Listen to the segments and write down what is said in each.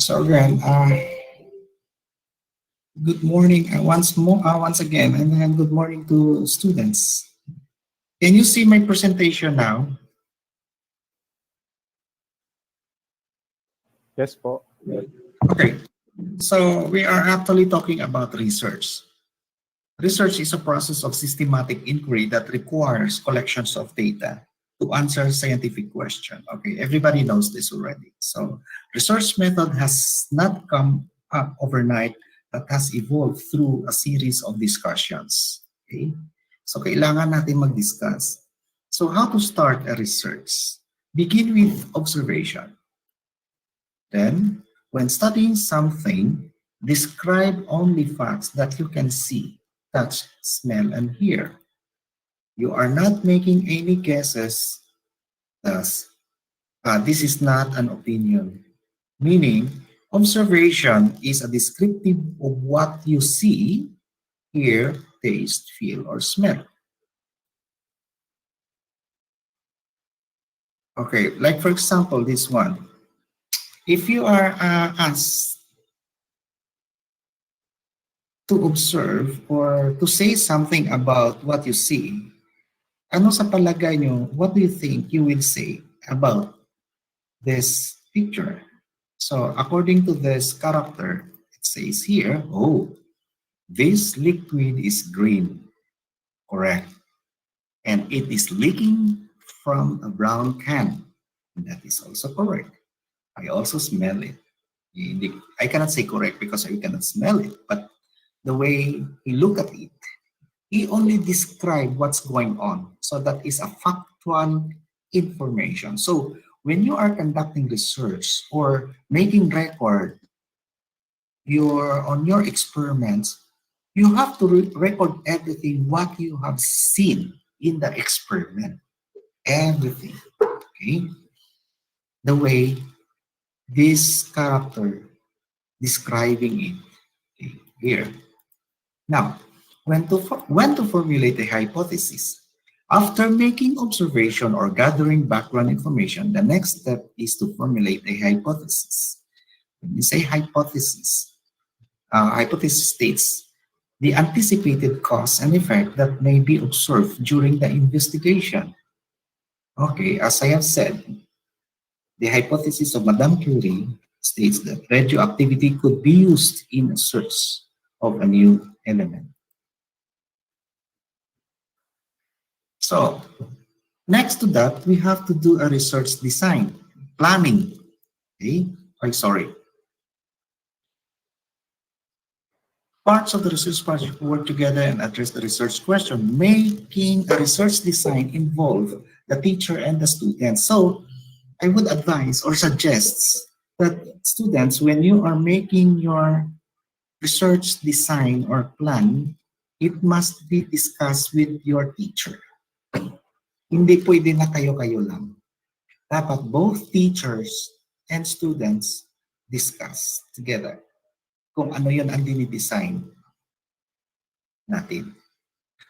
So again, good morning once again, and then good morning to students. Can you see my presentation now? Yes po. Okay, so we are actually talking about research. Research is a process of systematic inquiry that requires collections of data to answer scientific question. Okay, everybody knows this already. So research method has not come up overnight, but has evolved through a series of discussions. Okay, so kailangan natin mag-discuss. So how to start a research? Begin with observation. Then, when studying something, describe only facts that you can see, touch, smell, and hear. You are not making any guesses, thus, this is not an opinion. Meaning, observation is a descriptive of what you see, hear, taste, feel, or smell. Okay, like for example, this one. If you are asked to observe or to say something about what you see, ano sa palagay nyo, what do you think you will say about this picture? So according to this character, it says here, oh, this liquid is green, correct. And it is leaking from a brown can. That is also correct. I also smell it. I cannot say correct because I cannot smell it, but the way he look at it, he only described what's going on. So that is a factual information. So when you are conducting research or making record on your experiments, you have to record everything what you have seen in the experiment. Everything. Okay? The way this character describing it, okay, here. Now, when to formulate a hypothesis? After making observation or gathering background information, the next step is to formulate a hypothesis. When you say hypothesis, hypothesis states the anticipated cause and effect that may be observed during the investigation. Okay, as I have said, the hypothesis of Madame Curie states that radioactivity could be used in a search of a new element. So, next to that, we have to do a research design, planning. Okay? Sorry. Parts of the research project work together and address the research question. Making a research design involve the teacher and the student. So, I would advise or suggest that students, when you are making your research design or plan, it must be discussed with your teacher. Hindi pwede na kayo-kayo lang. Dapat both teachers and students discuss together kung ano yun ang dinidesign natin.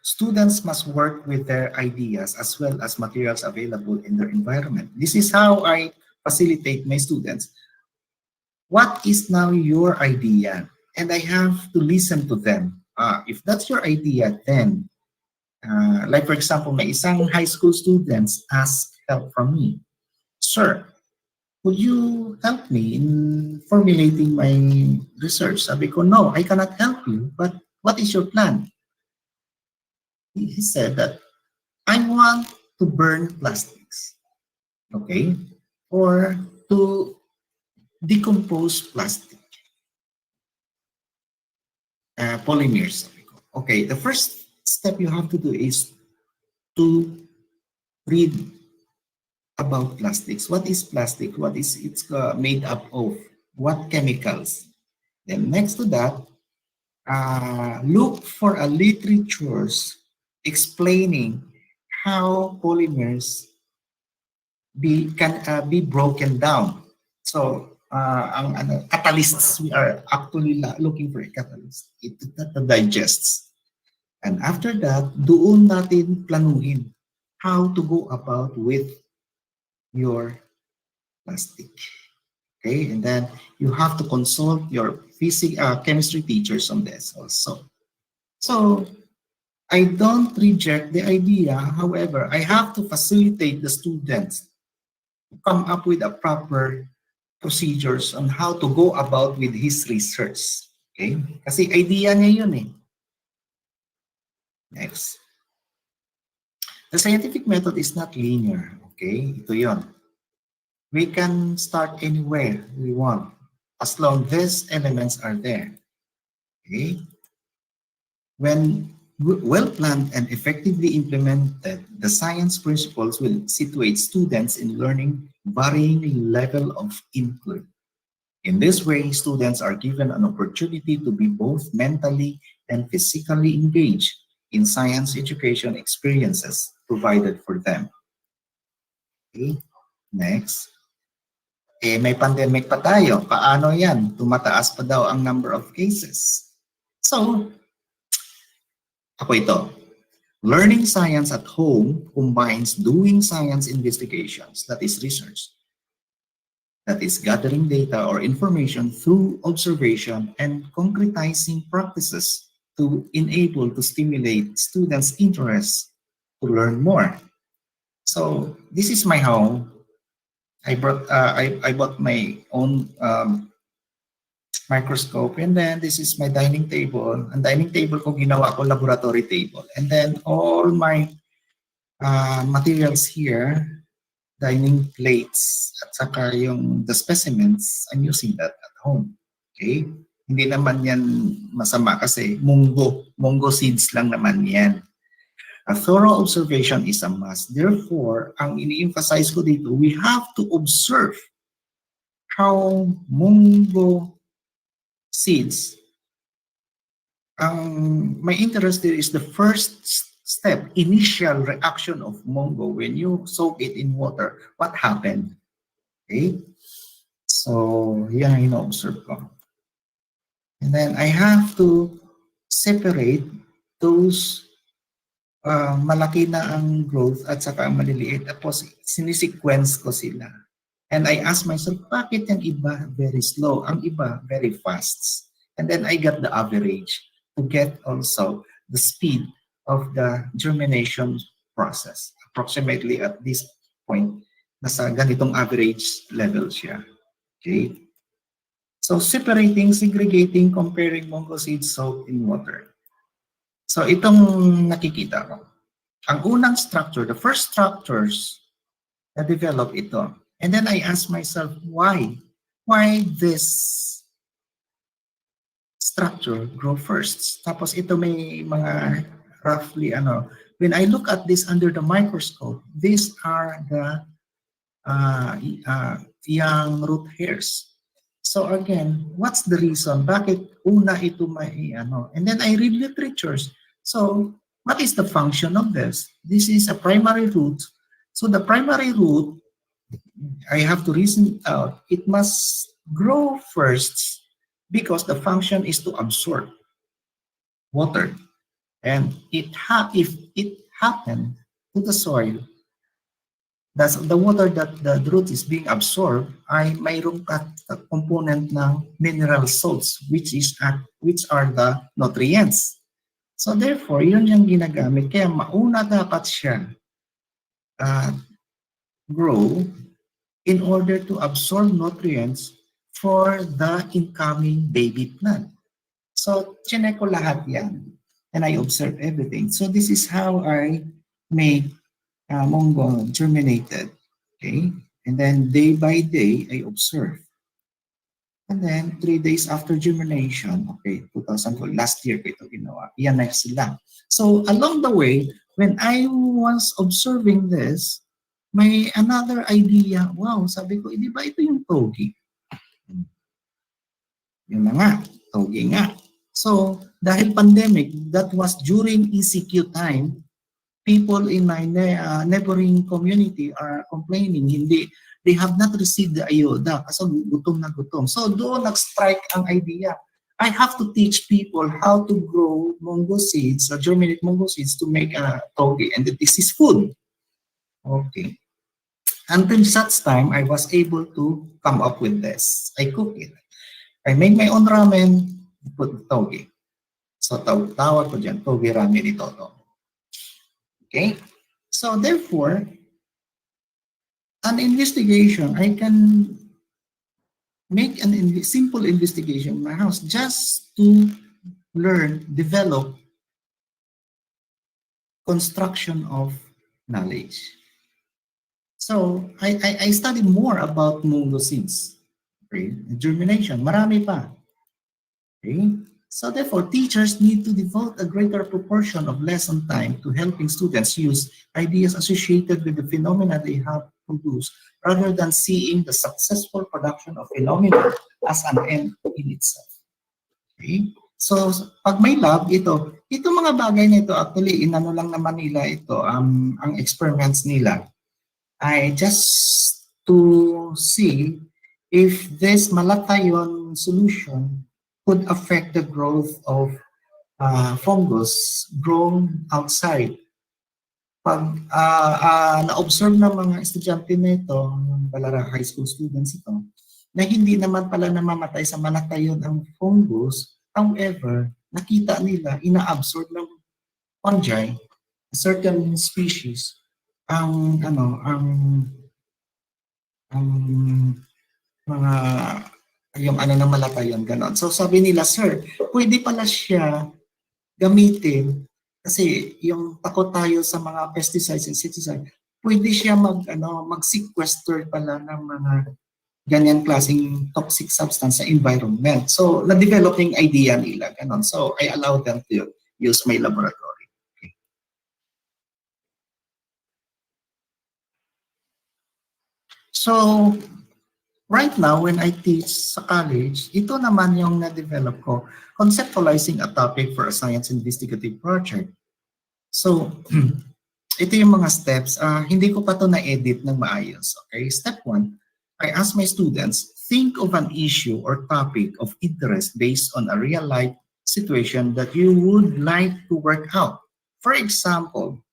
Students must work with their ideas as well as materials available in their environment. This is how I facilitate my students. What is now your idea? And I have to listen to them. If that's your idea, then, like for example, may isang high school students ask help from me. Sir, would you help me in formulating my research? Sabi ko, no, I cannot help you, but what is your plan? He said that I want to burn plastics, okay, or to decompose plastic, polymers. Okay, the first step you have to do is to read about plastics. What is plastic? What is it made up of? What chemicals? Then next to that, look for a literatures explaining how polymers can be broken down. So, ang catalysts, we are actually looking for a catalyst. It digests. And after that, doon natin planuhin how to go about with your plastic. Okay, and then you have to consult your chemistry teachers on this also. So I don't reject the idea. However, I have to facilitate the students to come up with a proper procedures on how to go about with his research. Okay? Kasi idea niya yun eh. Next. The scientific method is not linear. Okay? Ito yun. We can start anywhere we want as long these elements are there. Okay? When well-planned and effectively implemented, the science principles will situate students in learning varying level of inquiry. In this way, students are given an opportunity to be both mentally and physically engaged in science education experiences provided for them. Okay, next. May pandemic pa tayo. Paano yan? Tumataas pa daw ang number of cases. So, ako ito. Learning science at home combines doing science investigations, that is research, that is gathering data or information through observation and concretizing practices to enable to stimulate students' interest to learn more. So this is my home. I bought my own microscope, and then this is my dining table. Ang dining table ko ginawa ko laboratory table, and then all my materials here, dining plates, at saka yung the specimens, I'm using that at home. Okay? Hindi naman yan masama kasi munggo seeds lang naman yan. A thorough observation is a must. Therefore, ang ini-emphasize ko dito, we have to observe how munggo seeds, my interest there is the first step, initial reaction of munggo when you soak it in water. What happened? Okay? So, yan ang ino-observe ko. And then I have to separate those malaki na ang growth at saka ang maliliit. Tapos sinisequence ko sila. And I ask myself, bakit yung iba very slow? Ang iba very fast. And then I got the average to get also the speed of the germination process. Approximately at this point, nasa ganitong average level siya. Okay? So separating, segregating, comparing munggo seeds soaked in water. So itong nakikita ko. Ang unang structure, the first structures na develop ito. And then I ask myself, why? Why this structure grow first? Tapos ito may mga roughly when I look at this under the microscope, these are the young root hairs. So again, what's the reason? Bakit una ito may And then I read literatures. So what is the function of this? This is a primary root. So the primary root, I have to reason it out. It must grow first because the function is to absorb water. And if it happened to the soil, that's the water that the root is being absorbed ay mayroong component ng mineral salts which are the nutrients. So therefore, yun yung ginagamit. Kaya mauna dapat siya grow in order to absorb nutrients for the incoming baby plant. So chinek ko lahat yan and I observe everything. So this is how I made munggo germinated, okay? And then day by day, I observe. And then 3 days after germination, okay, 2004, last year ko ito ginawa, yan na sila. So along the way, when I was observing this, may another idea, wow, sabi ko, di ba ito yung togi? Yun na nga, togi nga. So dahil pandemic, that was during ECQ time, people in my neighboring community are complaining, they have not received the ayuda kasi gutom na gutom. So doon nag-strike ang idea. I have to teach people how to grow munggo seeds or germinate munggo seeds to make a togi, and this is food. Okay. Until such time, I was able to come up with this. I cook it. I made my own ramen, put toge. So tawag ko dyan, toge ramen ni Toto. Okay? So therefore, an investigation, I can make an simple investigation in my house just to learn, develop construction of knowledge. So I studied more about mungo seeds. Okay? Germination, marami pa. Okay? So therefore, teachers need to devote a greater proportion of lesson time to helping students use ideas associated with the phenomena they have produced rather than seeing the successful production of phenomena as an end in itself. Okay? So, pag may lab, ito mga bagay na ito, actually, inano lang naman nila ito, ang experiments nila, ay just to see if this malatayon solution could affect the growth of fungus grown outside. Pag na-observe ng mga estudyante nito, ng Balara High School students ito, na hindi naman pala namamatay sa malatayon ang fungus, however, nakita nila, ina-absorb ng fungi, certain species, ang mga yung ng malatayon, ganon. So sabi nila, sir, pwede pala siya gamitin kasi yung takot tayo sa mga pesticides, insecticides, pwede siya mag-sequester pala ng mga ganyan klaseng toxic substance sa environment. So, na-develop yung idea nila, ganon. So, I allow them to use my laboratory. Okay. So, right now, when I teach sa college, ito naman yung na-develop ko, conceptualizing a topic for a science investigative project. So, ito yung mga steps. Hindi ko pa ito na-edit ng maayos. Okay? Step 1, I ask my students, think of an issue or topic of interest based on a real-life situation that you would like to work out. For example,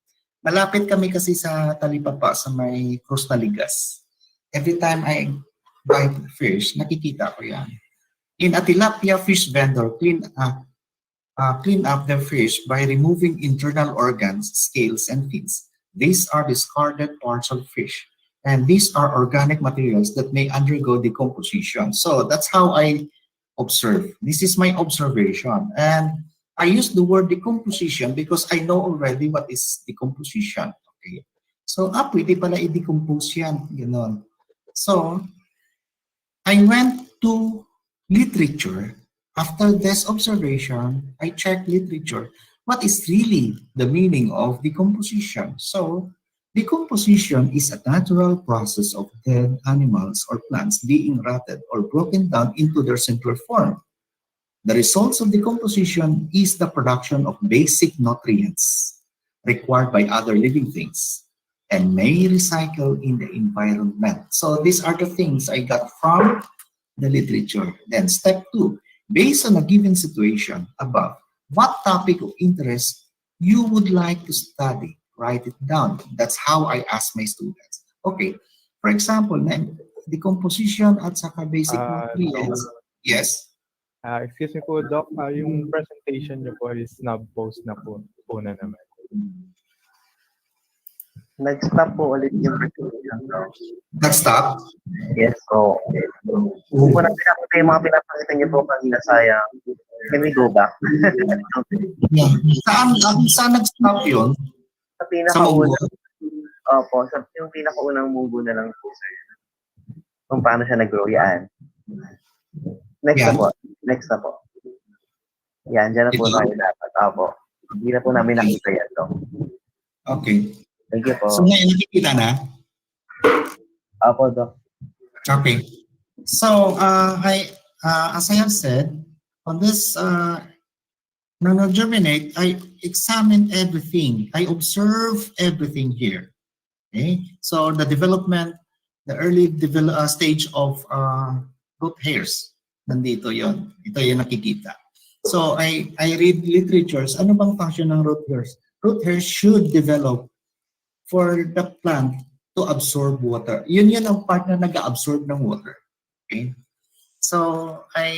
malapit kami kasi sa Talipapa sa may Cruz Naligas. Every time I buy fish, nakikita ko yan. In a tilapia fish vendor, clean up their fish by removing internal organs, scales, and fins. These are discarded parts of fish. And these are organic materials that may undergo decomposition. So that's how I observe. This is my observation. And I use the word decomposition because I know already what is decomposition. Okay. So, pwede pala i-decompose yan. Ganon. So, I went to literature. After this observation, I checked literature. What is really the meaning of decomposition? So, decomposition is a natural process of dead animals or plants being rotted or broken down into their simpler form. The results of decomposition is the production of basic nutrients required by other living things and may recycle in the environment. So these are the things I got from the literature. Then step 2, based on a given situation above, what topic of interest you would like to study? Write it down. That's how I ask my students. Okay, for example, decomposition at saka basic nutrients. Yes? Excuse me po, Doc. Yung presentation niyo po is na-post na po na naman. Nag-stop po ulit yung presentation. Nag-stop? Yes po. Kung na pinapakita yung mga pinapakita niyo po kanina, sayang. Can we go back? Yeah. Saan nag-stop yun? Sa pinakaunang, opo, sa yung pinakaunang mugo na lang po, sir. Kung paano siya nag-grow, yan. Next Yan. na po. Next na po. Yan, dyan na po tayo dapat. Opo. Hindi na po namin nakita yan, to. Okay. Thank you po. So, nakikita na? Opo, Doc. Okay. So, as I have said, on this nano-germinate, I examine everything. I observe everything here. Okay? So, the development, the early stage of root hairs, nandito yon. Ito yung nakikita. So, I read literatures. Ano bang function ng root hairs? Root hairs should develop for the plant to absorb water. Yun ang part na nag-absorb ng water. Okay? So, I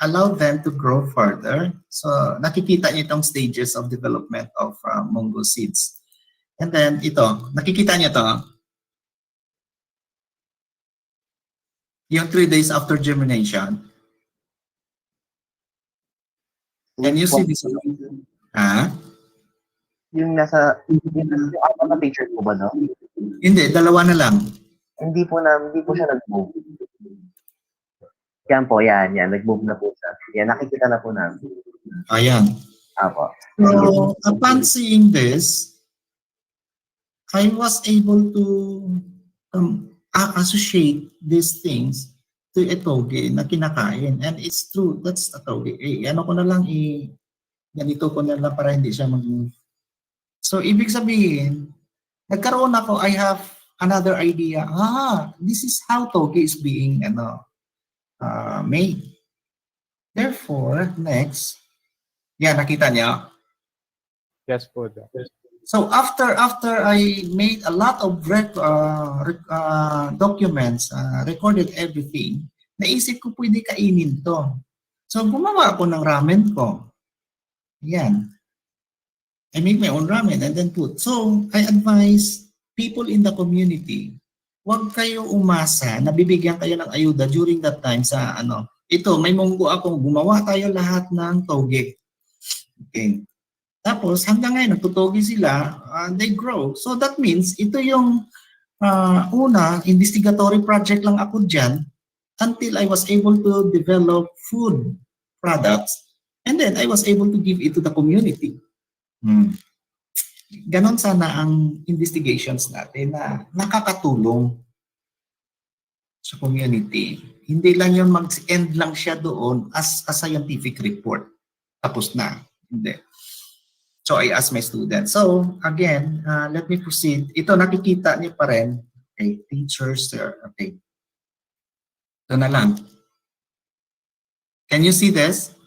allow them to grow further. So, nakikita niyo itong stages of development of mungo seeds. And then, ito, nakikita niyo ito, yung 3 days after germination. Can you see this? Ah? Yung yung apat na picture po ba, no? Hindi, dalawa na lang. Hindi po siya nag-move. Yan po, yan. Nag-move na po siya. Yan, nakikita na po namin. Ayan. Apo. So, upon seeing this, I was able to associate these things to a toge na kinakain. And it's true, that's a toge. Ano ko na lang, ganito ko na lang para hindi siya mag-move. So, ibig sabihin, nagkaroon ako, I have another idea. This is how toge is being made. Therefore, next, nakita niya. Yes po, Doc. So after I made a lot of documents, recorded everything, naisip ko pwede kainin to. So gumawa ako ng ramen ko. Yan. I make my own ramen and then put. So I advise people in the community, huwag kayo umasa na bibigyan kayo ng ayuda during that time sa ito, may munggo ako, gumawa tayo lahat ng toge. Okay. Tapos hanggang ngayon, nagtutogi sila, they grow. So that means, ito yung una, investigatory project lang ako dyan until I was able to develop food products and then I was able to give it to the community. Ganon sana ang investigations natin na nakakatulong sa community. Hindi lang yun mag-end lang siya doon as a scientific report. Tapos na. Hindi. So I asked my students. So again, let me proceed. Ito nakikita niyo pa rin. Okay, teachers there. Okay. Ito na lang. Can you see this?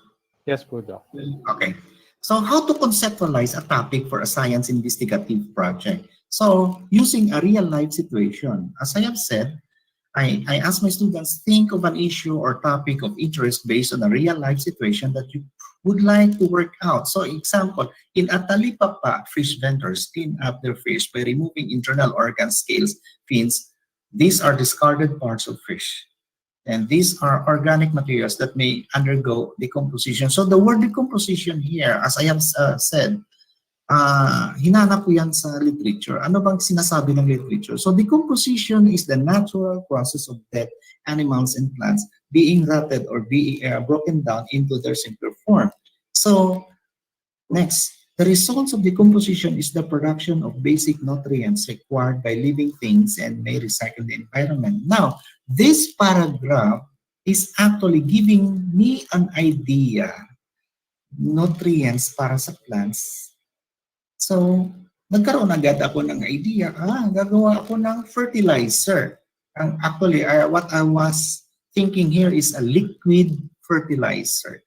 Yes po, Doc. Okay. So how to conceptualize a topic for a science investigative project? So using a real life situation. As I have said, I ask my students, think of an issue or topic of interest based on a real life situation that you would like to work out. So example, in a talipapa, fish vendors clean up their fish by removing internal organs, scales, fins. These are discarded parts of fish. And these are organic materials that may undergo decomposition. So the word decomposition here, as I have said, hinanap ko yan sa literature. Ano bang sinasabi ng literature? So decomposition is the natural process of dead animals and plants being rotted or being broken down into their simpler form. So next, the results of decomposition is the production of basic nutrients required by living things and may recycle the environment. Now, this paragraph is actually giving me an idea, nutrients para sa plants. So, nagkaroon agad ako ng idea, gagawa ako ng fertilizer. Actually, what I was thinking here is a liquid fertilizer.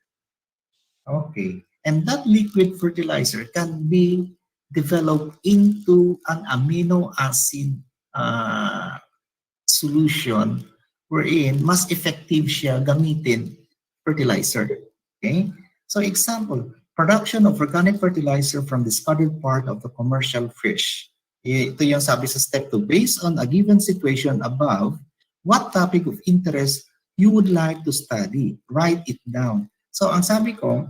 Okay. And that liquid fertilizer can be developed into an amino acid solution wherein mas effective siya gamitin fertilizer. Okay? So example, production of organic fertilizer from discarded part of the commercial fish. Ito yung sabi sa step 2. Based on a given situation above, what topic of interest you would like to study? Write it down. So ang sabi ko,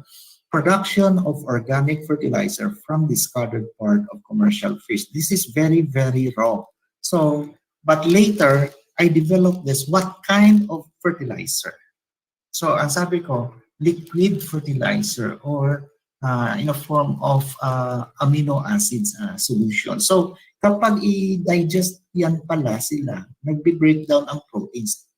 production of organic fertilizer from discarded part of commercial fish. This is very, very raw. So, but later, I developed this. What kind of fertilizer? So ang sabi ko, liquid fertilizer or in a form of amino acids solution. So kapag i-digest yan pala sila, nagbe-breakdown ang proteins.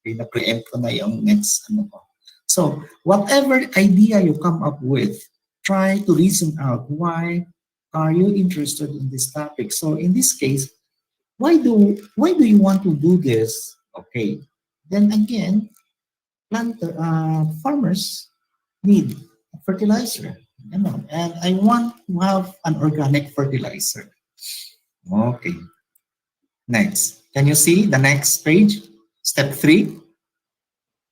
Okay, na-preempt ko na yung next ko. So whatever idea you come up with, try to reason out why are you interested in this topic. So in this case, why do you want to do this? Okay, then again, farmers need fertilizer, and I want to have an organic fertilizer. Okay. Next. Can you see the next page? Step 3.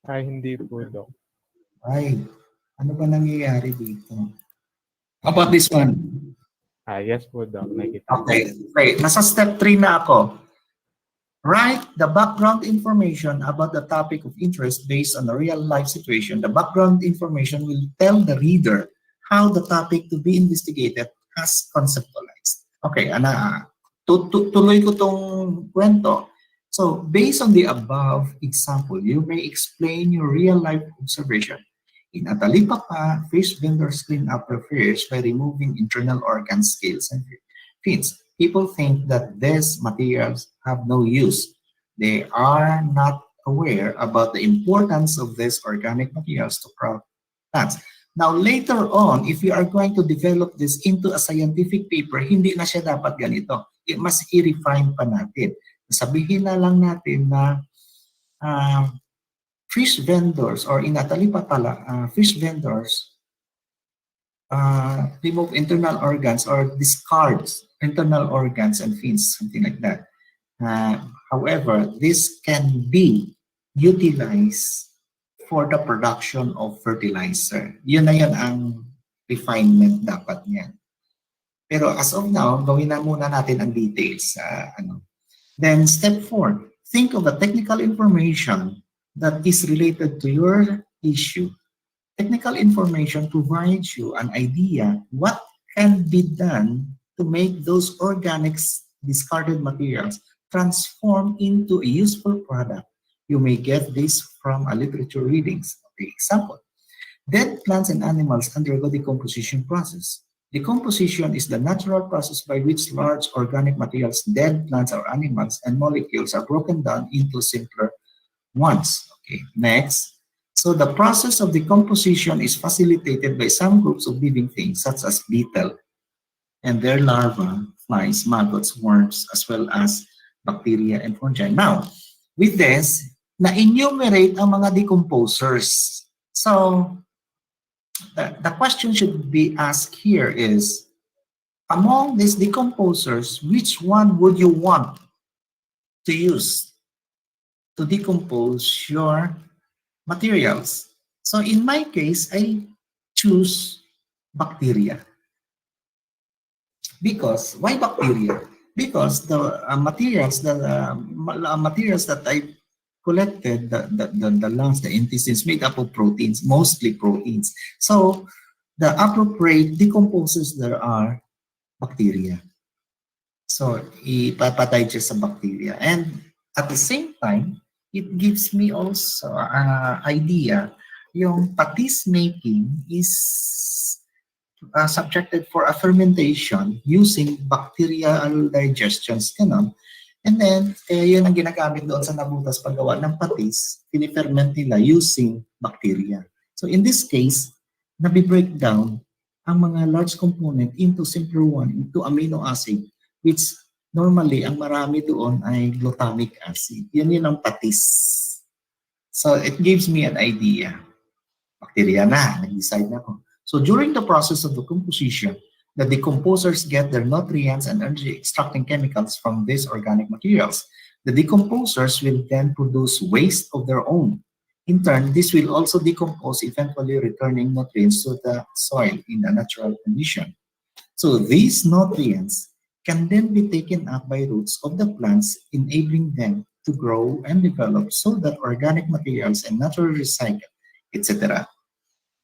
Ay, hindi po, Doc. Ay, ano ba nangyayari dito? How about this one? Yes po, Doc. Nakikita ko. Okay. Okay. Nasa step 3 na ako. Write the background information about the topic of interest based on a real-life situation. The background information will tell the reader how the topic to be investigated has conceptualized. Okay, tuloy ko tong kwento. So, based on the above example, you may explain your real-life observation. In Atalipapa, fish vendors clean up their fish by removing internal organs, scales, and fins. People think that these materials have no use. They are not aware about the importance of these organic materials to plants. Now, later on, if you are going to develop this into a scientific paper, hindi na siya dapat ganito. Mas i-refine pa natin. Sabihin na lang natin na fish vendors or in Atalipa pala, fish vendors remove internal organs or discards internal organs and fins, something like that. However, this can be utilized for the production of fertilizer. Yun na yun ang refinement dapat niyan. Pero as of now, gawin na muna natin ang details. Then step 4, think of the technical information that is related to your issue. Technical information provides you an idea what can be done to make those organics discarded materials transform into a useful product. You may get this from a literature readings. Okay, example. Dead plants and animals undergo decomposition process. Decomposition is the natural process by which large organic materials, dead plants or animals, and molecules are broken down into simpler ones. Okay, next. So the process of decomposition is facilitated by some groups of living things such as beetle and their larvae, flies, maggots, worms, as well as bacteria and fungi. Now, with this, na-enumerate ang mga decomposers. So, the question should be asked here is, among these decomposers, which one would you want to use to decompose your materials? So in my case, I choose bacteria. Because, why bacteria? Because the materials that I collected, the lungs, the intestines, made up of proteins, mostly proteins. So the appropriate decomposers there are bacteria. So ipapadigest sa bacteria. And at the same time, it gives me also an idea yung patis making is subjected for a fermentation using bacterial digestions, ganon. And then, yun ang ginagamit doon sa nabutas paggawa ng patis, piniferment nila using bacteria. So in this case, nabi-break down ang mga large component into simpler one, into amino acid, which normally ang marami doon ay glutamic acid. Yun ang patis. So it gives me an idea. Bacteria na, nag-decide na ako. So during the process of the composition, the decomposers get their nutrients and energy extracting chemicals from these organic materials. The decomposers will then produce waste of their own. In turn, this will also decompose, eventually returning nutrients to the soil in a natural condition. So these nutrients can then be taken up by roots of the plants, enabling them to grow and develop so that organic materials and naturally recycled, etc.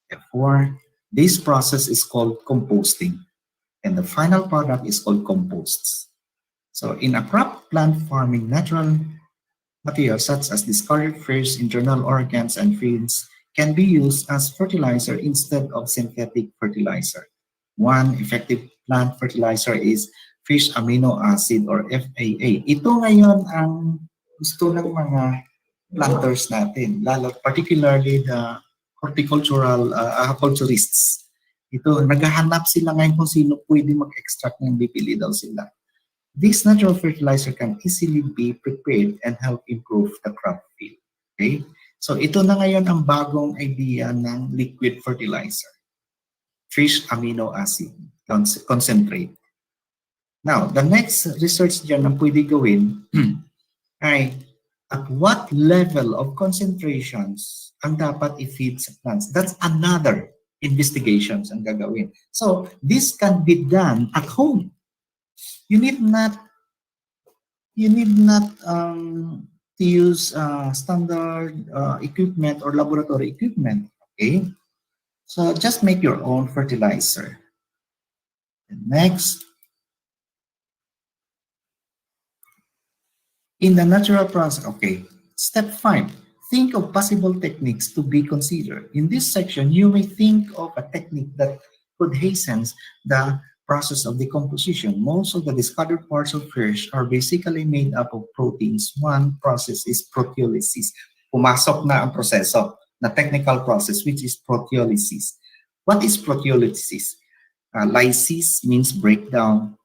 Therefore, this process is called composting, and the final product is called composts. So in a crop plant farming, natural materials such as discarded fish, internal organs, and fins can be used as fertilizer instead of synthetic fertilizer. One effective plant fertilizer is fish amino acid or FAA. Ito ngayon ang gusto ng mga planters natin, lalo particularly the horticultural culturists. Ito, naghahanap sila ngayon kung sino pwede mag-extract ng bipili daw sila. This natural fertilizer can easily be prepared and help improve the crop yield. Okay? So ito na ngayon ang bagong idea ng liquid fertilizer. Fish amino acid concentrate. Now, the next research dyan na pwede gawin ay at what level of concentrations ang dapat i-feed sa plants. That's another investigations ang gagawin. So, this can be done at home. You need not to use standard equipment or laboratory equipment. Okay, so just make your own fertilizer. And next, in the natural process. Okay, step 5. Think of possible techniques to be considered. In this section, you may think of a technique that could hasten the process of decomposition. Most of the discarded parts of fish are basically made up of proteins. One process is proteolysis. Pumasok na ang proseso, na technical process, which is proteolysis. What is proteolysis? Lysis means breakdown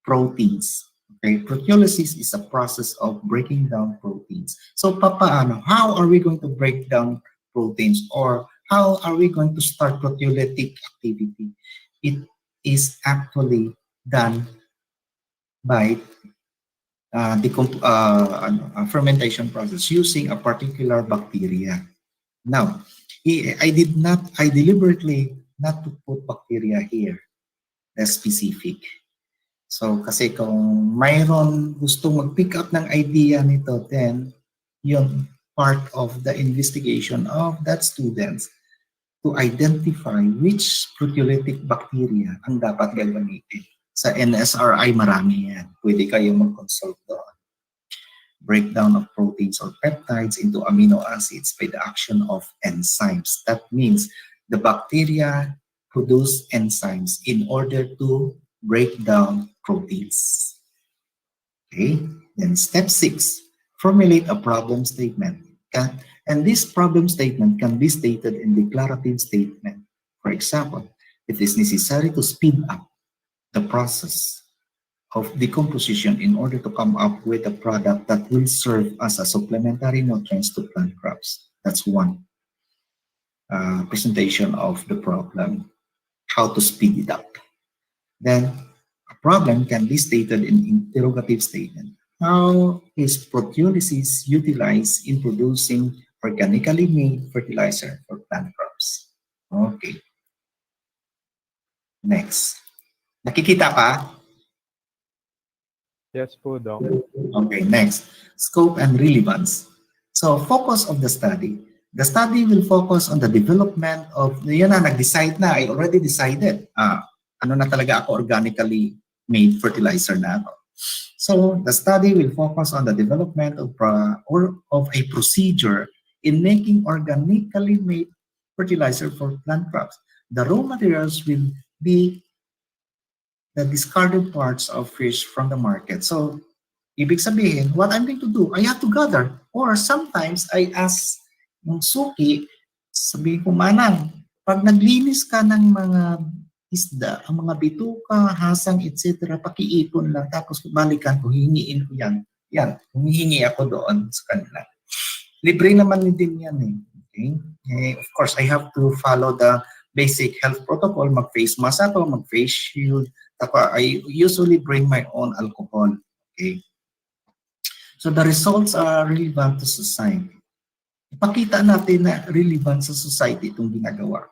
proteins. Okay, proteolysis is a process of breaking down proteins. So, papaano? How are we going to break down proteins, or how are we going to start proteolytic activity? It is actually done by a fermentation process using a particular bacteria. Now, I deliberately not to put bacteria here, that's specific. So, kasi kung mayroon gustong mag-pick up ng idea nito, then yun part of the investigation of that students to identify which proteolytic bacteria ang dapat gagamitin. Sa NSRI, marami yan. Pwede kayo mag-consult doon. Breakdown of proteins or peptides into amino acids by the action of enzymes. That means the bacteria produce enzymes in order to break down proteins. Okay, then step 6, formulate a problem statement. Okay? And this problem statement can be stated in declarative statement. For example, it is necessary to speed up the process of decomposition in order to come up with a product that will serve as a supplementary nutrients to plant crops. That's one presentation of the problem, how to speed it up. Then, a problem can be stated in interrogative statement. How is proteolysis utilized in producing organically made fertilizer for plant crops? Okay. Next. Nakikita pa? Yes po, Doc. Okay, next. Scope and relevance. So, focus of the study. The study will focus on the development of, yun na, nag-decide na, I already decided. Ano na talaga ako, organically made fertilizer na ako. So, the study will focus on the development of a procedure in making organically made fertilizer for plant crops. The raw materials will be the discarded parts of fish from the market. So, ibig sabihin, what I'm going to do, I have to gather. Or sometimes, I ask yung suki, sabihin ko, Manang, pag naglinis ka ng mga isda, ang mga bituka, hasang, etc., pakiipon lang, tapos balikan ko, hihingiin ko yan. Yan, humihingi ako doon sa kanila. Libre naman din yan eh. Okay? Of course, I have to follow the basic health protocol, mag-face mask ako, mag-face shield, tapos I usually bring my own alcohol. Okay? So the results are relevant to society. Ipakita natin na relevant sa society itong ginagawa.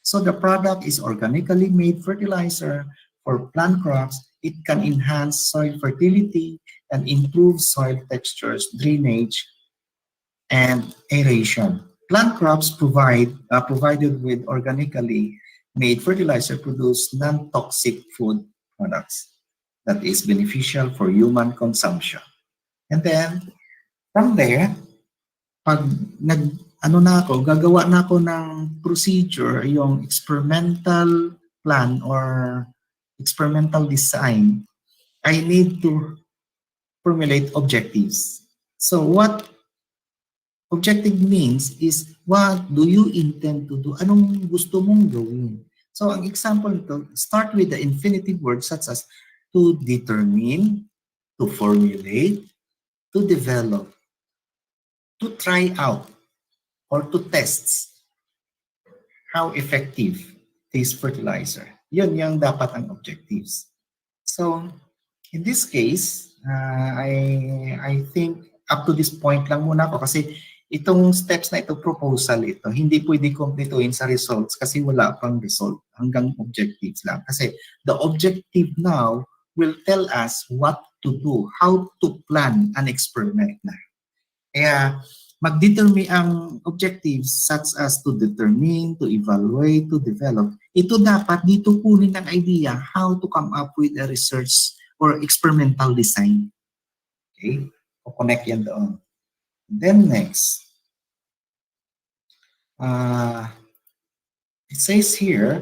So the product is organically made fertilizer for plant crops. It can enhance soil fertility and improve soil textures, drainage, and aeration. Plant crops provided with organically made fertilizer produce non-toxic food products that is beneficial for human consumption. And then, from there, pag gagawa na ako ng procedure, yung experimental plan or experimental design, I need to formulate objectives. So what objective means is, what do you intend to do? Anong gusto mong gawin? So ang example nito, start with the infinitive words such as to determine, to formulate, to develop, to try out, or to test how effective this fertilizer. Yun yung dapat ang objectives. So, In this case, I think up to this point lang muna ako kasi itong steps na ito, proposal ito, hindi pwede kumpletuhin sa results kasi wala pang result, hanggang objectives lang. Kasi the objective now will tell us what to do, how to plan an experiment na. Kaya mag-determine ang objectives such as to determine, to evaluate, to develop. Ito dapat dito kunin ang idea how to come up with a research or experimental design. Okay? O-connect yan doon. Then next, it says here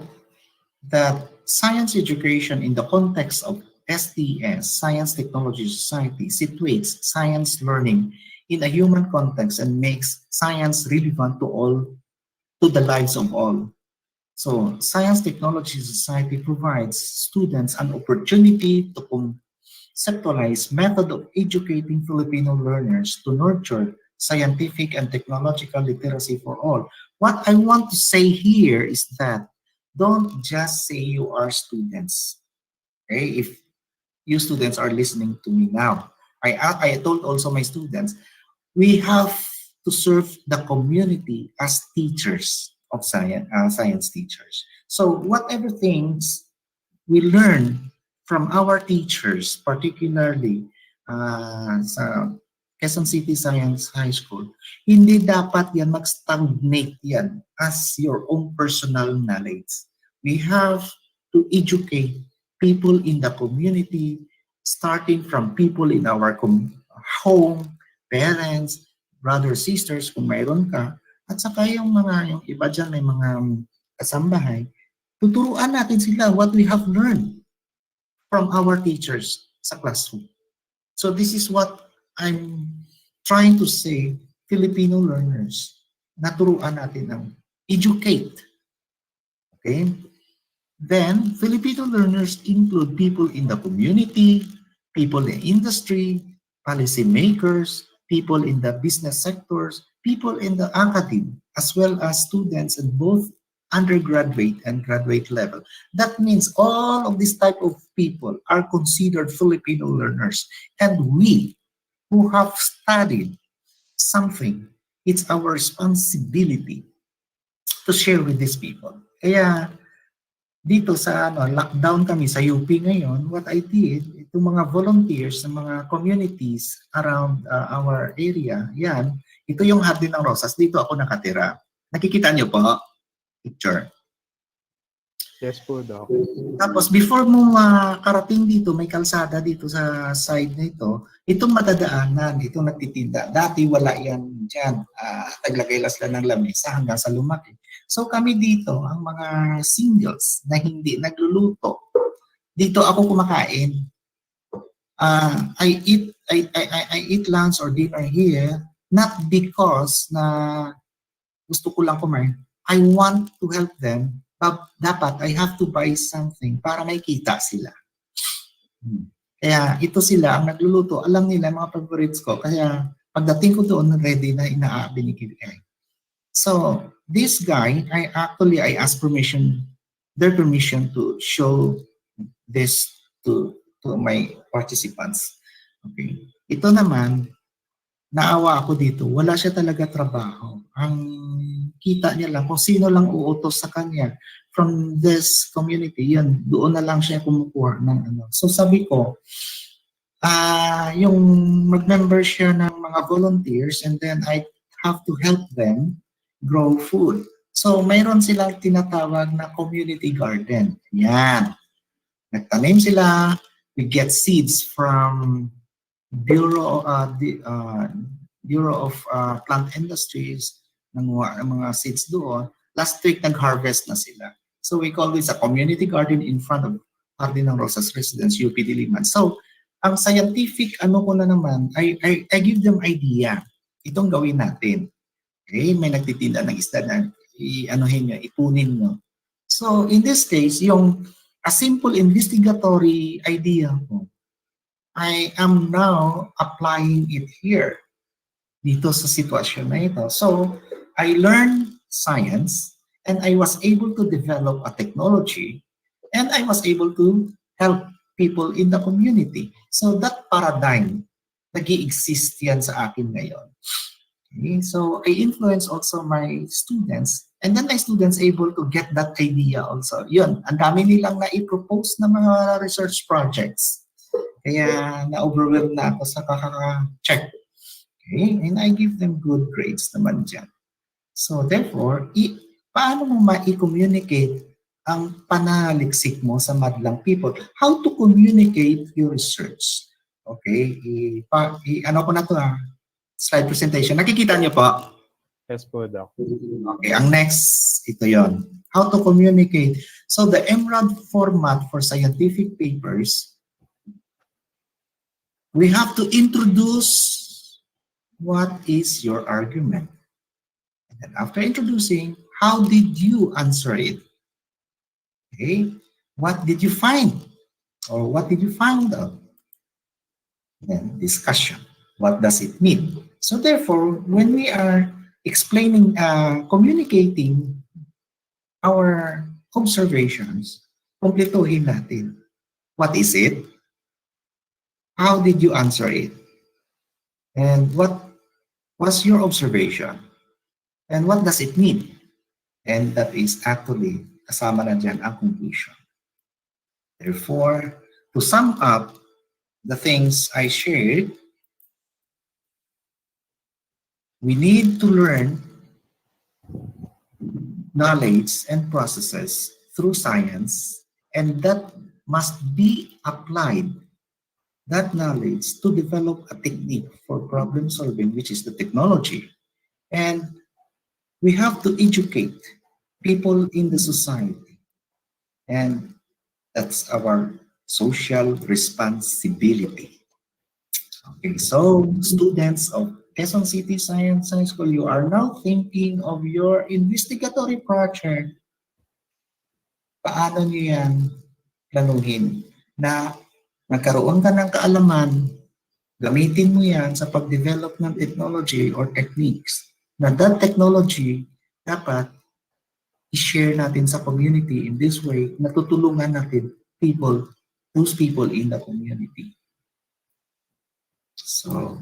that science education in the context of STS, Science Technology Society, situates science learning in a human context and makes science relevant to all, to the lives of all. So, Science Technology Society provides students an opportunity to conceptualize method of educating Filipino learners to nurture scientific and technological literacy for all. What I want to say here is that don't just say you are students. Okay, if you students are listening to me now, I told also my students, we have to serve the community as teachers of science, science teachers. So whatever things we learn from our teachers, particularly sa Quezon City Science High School, hindi dapat yan mag-stagnate yan as your own personal knowledge. We have to educate people in the community, starting from people in our home, parents, brothers, sisters, kung mayroon ka, at saka yung iba dyan, may mga kasambahay, tuturuan natin sila what we have learned from our teachers sa classroom. So this is what I'm trying to say, Filipino learners, naturuan natin ang educate. Okay? Then, Filipino learners include people in the community, people in industry, policymakers, people in the business sectors, people in the academy, as well as students in both undergraduate and graduate level. That means all of this type of people are considered Filipino learners. And we who have studied something, it's our responsibility to share with these people. Kaya dito sa lockdown kami sa UP ngayon, what I did, itong mga volunteers sa mga communities around our area, yan, ito yung Hardin ng Rosas, dito ako nakatira. Nakikita niyo po? Picture. Yes po, Doc. Tapos before mo karating dito, may kalsada dito sa side na ito, itong madadaanan, itong nagtitinda. Dati wala yan dyan. Taglagay lang ng lamesa hanggang sa lumaki. So kami dito, ang mga singles na hindi nagluluto, dito ako kumakain. I eat lunch or dinner here, not because na gusto ko lang kumain. I want to help them. Dapat I have to buy something para may kita sila. Kaya ito sila ang nagluluto. Alam nila mga favorites ko. Kaya pagdating ko doon, ready na binigay. So this guy, I asked their permission to show this to my participants. Okay. Ito naman, naawa ako dito. Wala siya talaga trabaho. Ang kita niya lang kung sino lang uutos sa kanya from this community, yan, doon na lang siya kumukuha ng ano. So sabi ko, yung mag-member siya ng mga volunteers and then I have to help them grow food. So mayroon silang tinatawag na community garden. Yan. Nagtanim sila, we get seeds from Bureau of Plant Industries, ng mga seeds doon. Last week, nag-harvest na sila. So we call this a community garden in front of Hardin ng Rosas Residence, UP Diliman. So, ang scientific, ko na naman, I give them idea. Itong gawin natin. Okay? May nagtitinda ng isda na ipunin nyo. So, in this case, a simple investigatory idea ko, I am now applying it here, dito sa sitwasyon na ito. So, I learned science and I was able to develop a technology and I was able to help people in the community. So that paradigm, nag-i-exist yan sa akin ngayon. Okay? So I influence also my students, and then my students able to get that idea also. Yun, ang dami nilang na-propose na mga research projects. Kaya na-overwhelm na ako sa kaka-check. Okay? And I give them good grades naman dyan. So therefore, paano mo ma-communicate ang panaliksik mo sa madlang people? How to communicate your research? Okay? Ano ko na to slide presentation. Nakikita niyo po? Yes po, Doc. Okay, ang next, ito yon. How to communicate. So the EMRAD format for scientific papers, we have to introduce what is your argument. And then after introducing, how did you answer it? Okay, what did you find? Or what did you find out? Then discussion. What does it mean? So therefore, when we are explaining, communicating our observations, kumpletuhin natin. What is it? How did you answer it? And what was your observation? And what does it mean? And that is actually kasama na dyan ang conclusion. Therefore, to sum up the things I shared, we need to learn knowledge and processes through science, and that must be applied, that knowledge, to develop a technique for problem solving, which is the technology. And we have to educate people in the society, and that's our social responsibility. Okay, so students of Quezon City Science High School, you are now thinking of your investigatory project. Paano nyo yan planuhin na nagkaroon ka ng kaalaman, gamitin mo yan sa pag-develop ng technology or techniques, na that technology dapat i-share natin sa community in this way, natutulungan natin people, those people in the community. So,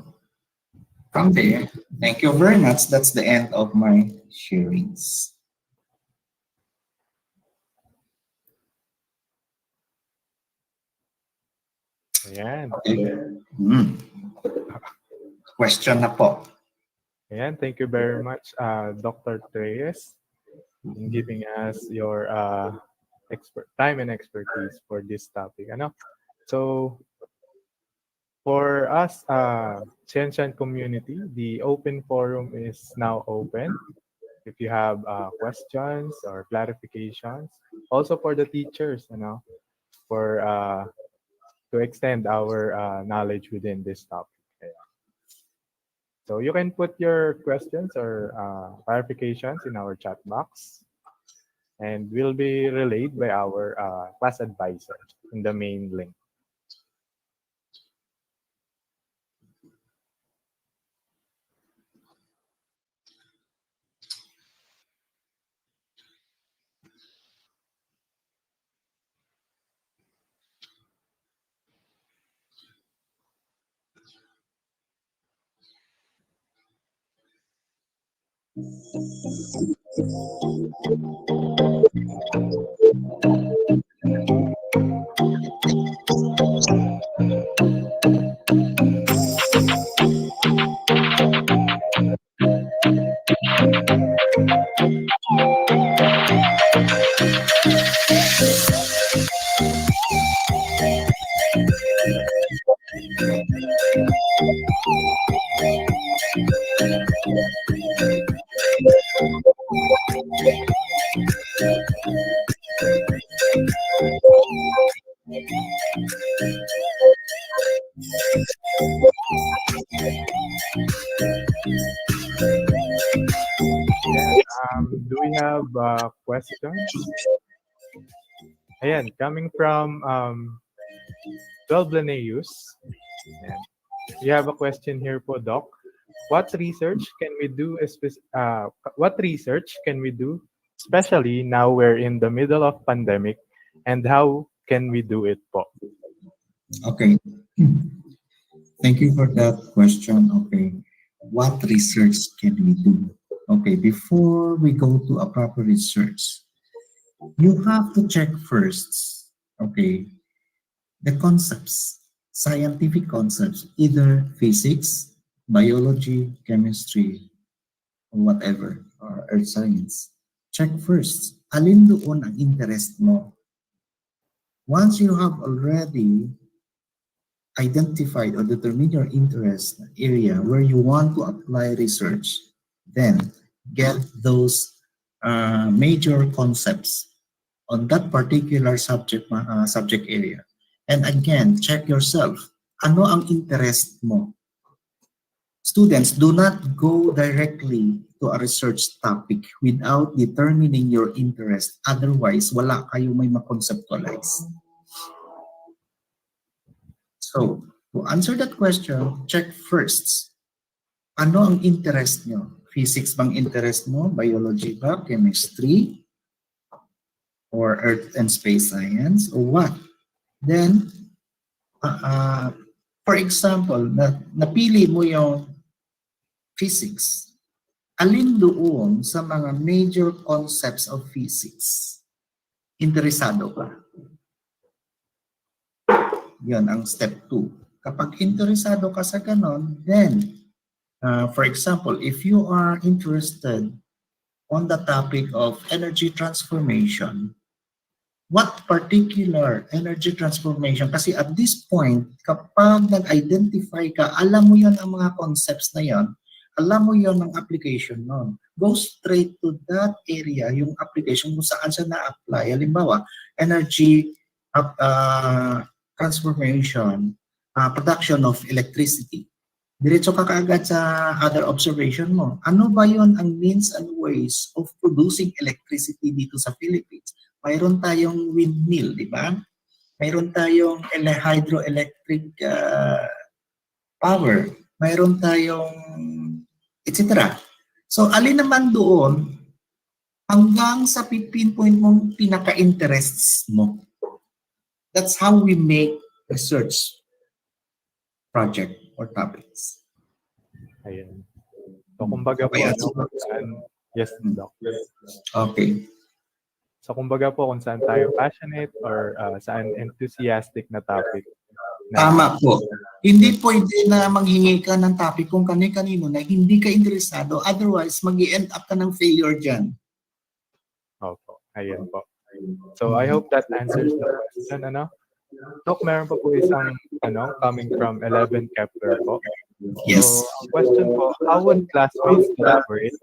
from there, thank you very much. That's the end of my sharings. Ayan. Okay. Question na po. Ayan, thank you very much, Dr. Reyes, in giving us your time and expertise for this topic. So, for us, Sciencean community, the open forum is now open. If you have questions or clarifications, also for the teachers, for to extend our knowledge within this topic. So you can put your questions or clarifications in our chat box, and will be relayed by our class advisor in the main link. Do we have questions? Ayan, coming from 12 Linnaeus. We have a question here po, Doc. What research can we do, especially now we're in the middle of pandemic, and how can we do it po? Okay. Thank you for that question. Okay. What research can we do? Okay, before we go to a proper research, you have to check first, okay, the concepts, scientific concepts, either physics, biology, chemistry, or whatever, or earth science. Check first, alin doon ang interest mo? Once you have already identified or determined your interest area where you want to apply research, then get those major concepts on that particular subject area. And again, check yourself. Ano ang interest mo? Students, do not go directly to a research topic without determining your interest. Otherwise, wala kayo may makonceptualize. So, to answer that question, check first. Ano ang interest nyo? Physics bang interest mo? Biology ba? Chemistry? Or earth and space science? Or what? Then, for example, napili mo yung physics. Alin doon sa mga major concepts of physics? Interesado ka? Yan ang step 2. Kapag interesado ka sa ganon, then, for example, if you are interested on the topic of energy transformation, what particular energy transformation? Kasi at this point, kapag nag-identify ka, alam mo yon ang mga concepts na yon, alam mo yon ang application nun. Go straight to that area, yung application kung saan siya na-apply. Halimbawa, energy transformation, production of electricity. Diretso ka kaagad sa other observation mo. Ano ba yon ang means and ways of producing electricity dito sa Philippines? Mayroon tayong windmill, di ba? Mayroon tayong hydroelectric power. Mayroon tayong etc. So, alin naman doon hanggang sa pinpoint mong pinaka-interests mo. That's how we make research project or topics. Ayun. So, kumbaga po, Okay, kung saan, yes, Doc. Okay. So, kumbaga po, kung saan tayo passionate or saan enthusiastic na topic. Tama po. Hindi pwede na manghingi ka ng topic kung kani-kanino na hindi ka interesado. Otherwise, mag-i-end up ka ng failure dyan. Opo. Ayun po. So, I hope that answers the question, ano? Doc, meron pa po isang, coming from 11 Kepler po. Yes. So, ang question po, how would classmates collaborate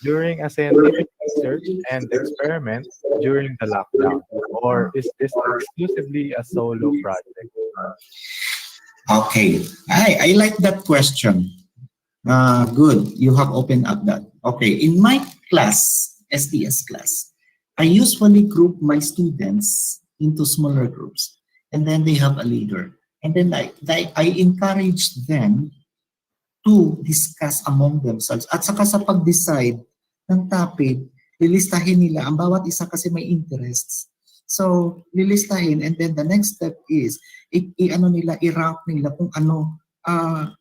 during a scientific research and experiment during the lockdown? Or is this exclusively a solo project? Okay. I like that question. Good. You have opened up that. Okay. In my class, SDS class, I usually group my students into smaller groups. And then they have a leader. And then I encourage them to discuss among themselves. At saka sa pag-decide ng topic, lilistahin nila. Ang bawat isa kasi may interests. So, lilistahin and then the next step is, i-rank nila kung ano,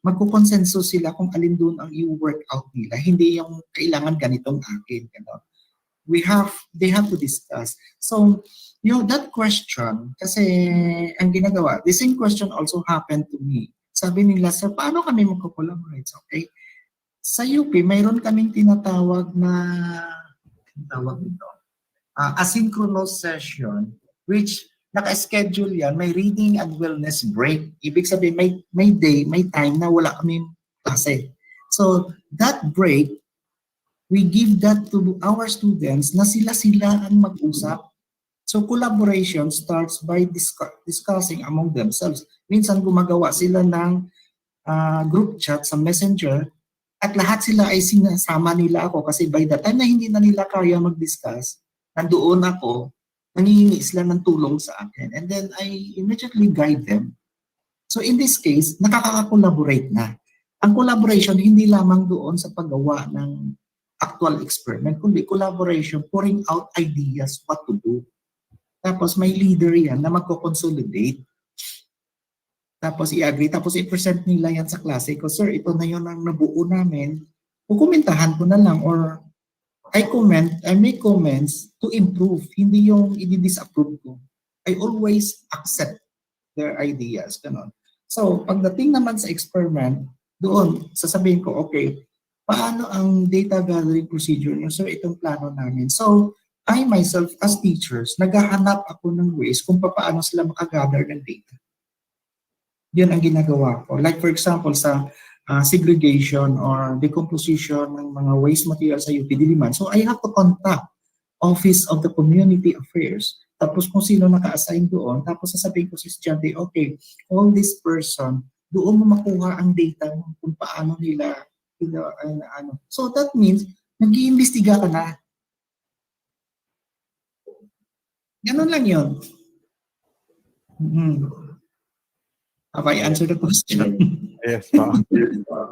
magkukonsensus sila kung alin doon ang i-work out nila. Hindi yung kailangan ganitong akin. They have to discuss. So, that question, kasi ang ginagawa, the same question also happened to me. Sabi nila, sir, paano kami magko-collaborate? Okay? Sa UP, mayroon kaming tinatawag asynchronous session, which naka-schedule yan, may reading and wellness break. Ibig sabihin, may day, may time na wala kaming klase. So, that break, we give that to our students na sila-sila ang mag-usap. So collaboration starts by discussing among themselves. Minsan gumagawa sila ng group chat sa messenger at lahat sila ay sinasama nila ako kasi by the time na hindi na nila kaya mag-discuss, nandoon ako, nangihingi sila ng tulong sa akin. And then I immediately guide them. So in this case, nakaka-collaborate na. Ang collaboration hindi lamang doon sa paggawa ng actual experiment, kundi collaboration, pouring out ideas what to do. Tapos may leader yan na magko-consolidate. Tapos i-agree, tapos i-present nila yan sa klase ko, sir, ito na yun ang nabuo namin. Kukomentahan ko na lang or I make comments to improve, hindi yung i-disapprove ko. I always accept their ideas, ganun. So, pagdating naman sa experiment, doon, sasabihin ko, okay, paano ang data gathering procedure nyo? So, itong plano namin. So, I myself, as teachers, naghahanap ako ng ways kung paano sila makagather ng data. Yun ang ginagawa ko. Like for example, sa segregation or decomposition ng mga waste material sa UP Diliman. So I have to contact Office of the Community Affairs. Tapos kung sino naka-assign doon, tapos sasabihin ko sa estudyante, okay, all this person, doon mo makuha ang data mo kung paano nila, ano. So that means, nag-iimbestiga ka na. Ganun lang yun. Have I answered the question? Yes po.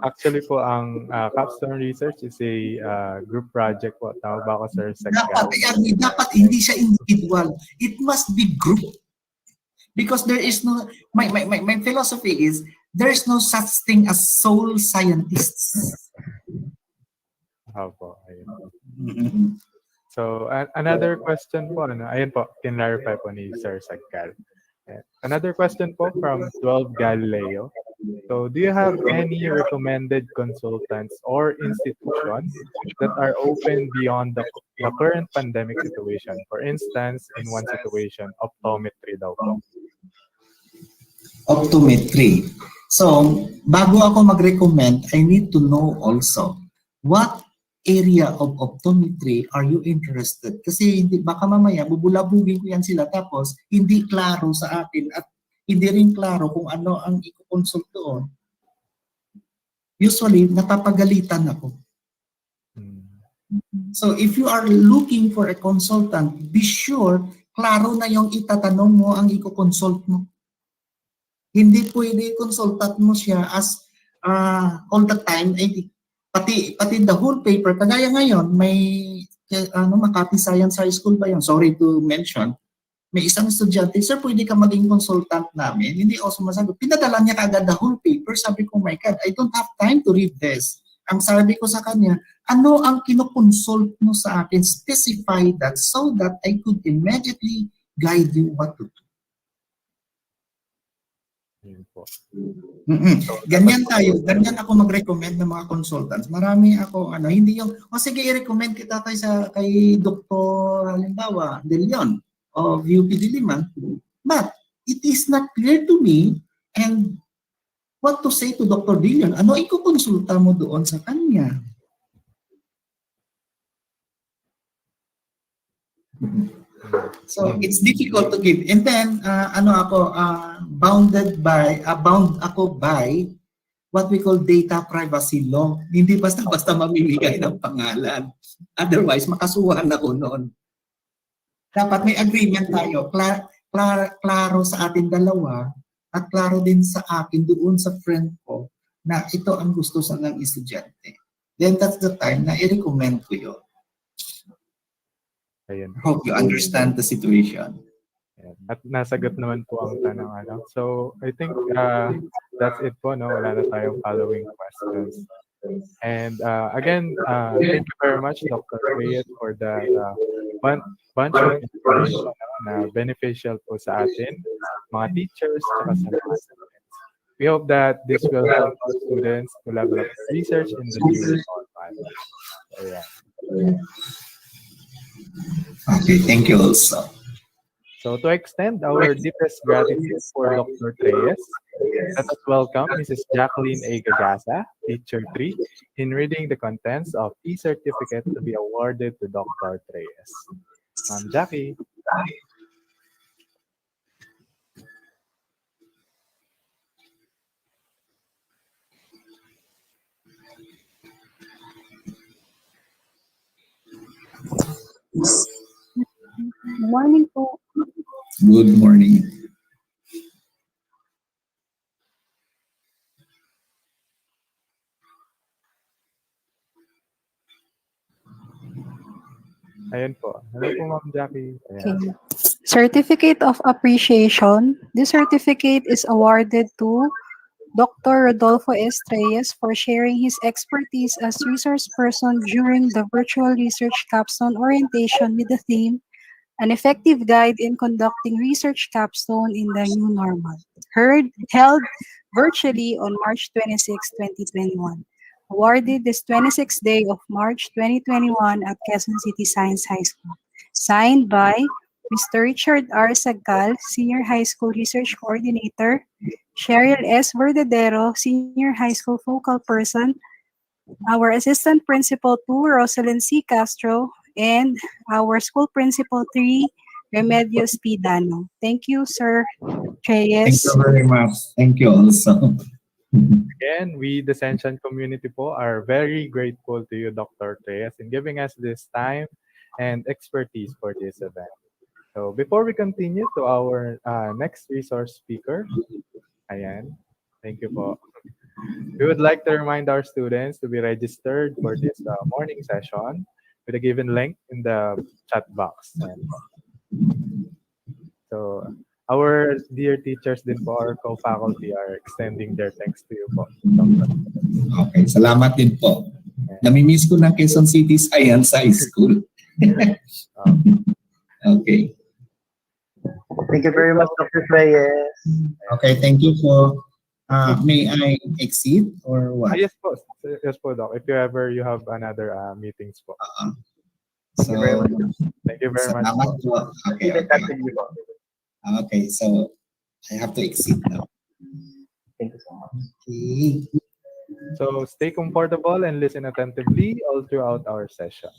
Actually po, ang Capstone Research is a group project po. Tama ba ako, Sir? Dapat hindi siya individual. It must be group. Because there is no, my philosophy is, there is no such thing as soul scientists. Opo, ayun. So, another question po, ayun po, kinlarify po ni Sir Sagkal. Another question po from 12 Galileo. So, do you have any recommended consultants or institutions that are open beyond the current pandemic situation? For instance, in one situation, optometry daw po. Optometry. So, bago ako mag-recommend, I need to know also what area of optometry are you interested? Kasi hindi, baka mamaya bubulabugin ko yan sila tapos hindi klaro sa akin at hindi rin klaro kung ano ang i-consult doon. Usually, napapagalitan ako. So if you are looking for a consultant, be sure klaro na yung itatanong mo ang i-consult mo. Hindi pwede consultant mo siya as all the time, pati the whole paper, kagaya ngayon, may Makati Science High School ba yun? Sorry to mention. May isang estudyante, sir, pwede ka maging consultant namin. Hindi ako sumasagot. Pinadala niya kagad the whole paper. Sabi ko, my God, I don't have time to read this. Ang sabi ko sa kanya, ano ang kinoconsult mo sa akin? Specify that so that I could immediately guide you what to do. Ganyan tayo, ganyan ako mag-recommend ng mga consultants. Marami ako, hindi yung, sige, i-recommend kita kay Dr. halimbawa, De Leon of UP Diliman. But it is not clear to me and what to say to Dr. De Leon. Ano ikukonsulta mo doon sa kanya? So it's difficult to give. And then bound ako by what we call data privacy law. Hindi basta-basta mamimigay ng pangalan. Otherwise, makasuhan ako noon. Dapat may agreement tayo. Klaro sa atin dalawa at klaro din sa akin doon sa friend ko na ito ang gusto sa ng estudyante. Then that's the time na i-recommend ko yun. Ayun. Hope you understand the situation. At nasagot naman po ang tanong. So, I think that's it po. No? Wala na tayong following questions. And again, thank you very much, Dr. Reyes, for that bunch of information na beneficial po sa atin, mga teachers, at sa mga students. We hope that this will help our students to level up research in the new normal. Ayan. Okay, thank you also. So to extend our deepest gratitude for Dr. Reyes, let us welcome Mrs. Jacqueline A. Gagasa, Teacher 3, in reading the contents of e-certificate to be awarded to Dr. Reyes. Ma'am Jackie. Good morning po. Good morning. Ayun po. Hello po, Ma'am Jackie. Ayan. Okay. Certificate of Appreciation. This certificate is awarded to Dr. Rodolfo Estrellas for sharing his expertise as resource person during the virtual research capstone orientation with the theme An Effective Guide in Conducting Research Capstone in the New Normal, held virtually on March 26, 2021. Awarded this 26th day of March 2021 at Quezon City Science High School. Signed by Mr. Richard R. Sagcal, Senior High School Research Coordinator, Cheryl S. Verdadero, Senior High School Focal Person, our Assistant Principal 2, Rosalind C. Castro, and our School Principal 3, Remedios P. Dano. Thank you, Sir Thank Reyes. you very much. Thank you also. Again, we, the Sentient community po, are very grateful to you, Dr. Reyes, in giving us this time and expertise for this event. So before we continue to our next resource speaker, ayan, thank you po. We would like to remind our students to be registered for this morning session with a given link in the chat box. And so our dear teachers din po, our co-faculty are extending their thanks to you po. Okay, salamat din po. Namimiss ko na Quezon City Science High School. Okay. Thank you very much, Dr. Reyes. Okay, thank you po. May I exit or what? Yes po, Doc. If you have another meetings po. So, Thank you very much salamat po. po. Okay, Keep in touch okay. with you po. Okay, so I have to exit now. Thank you so much. Okay. So stay comfortable and listen attentively all throughout our session.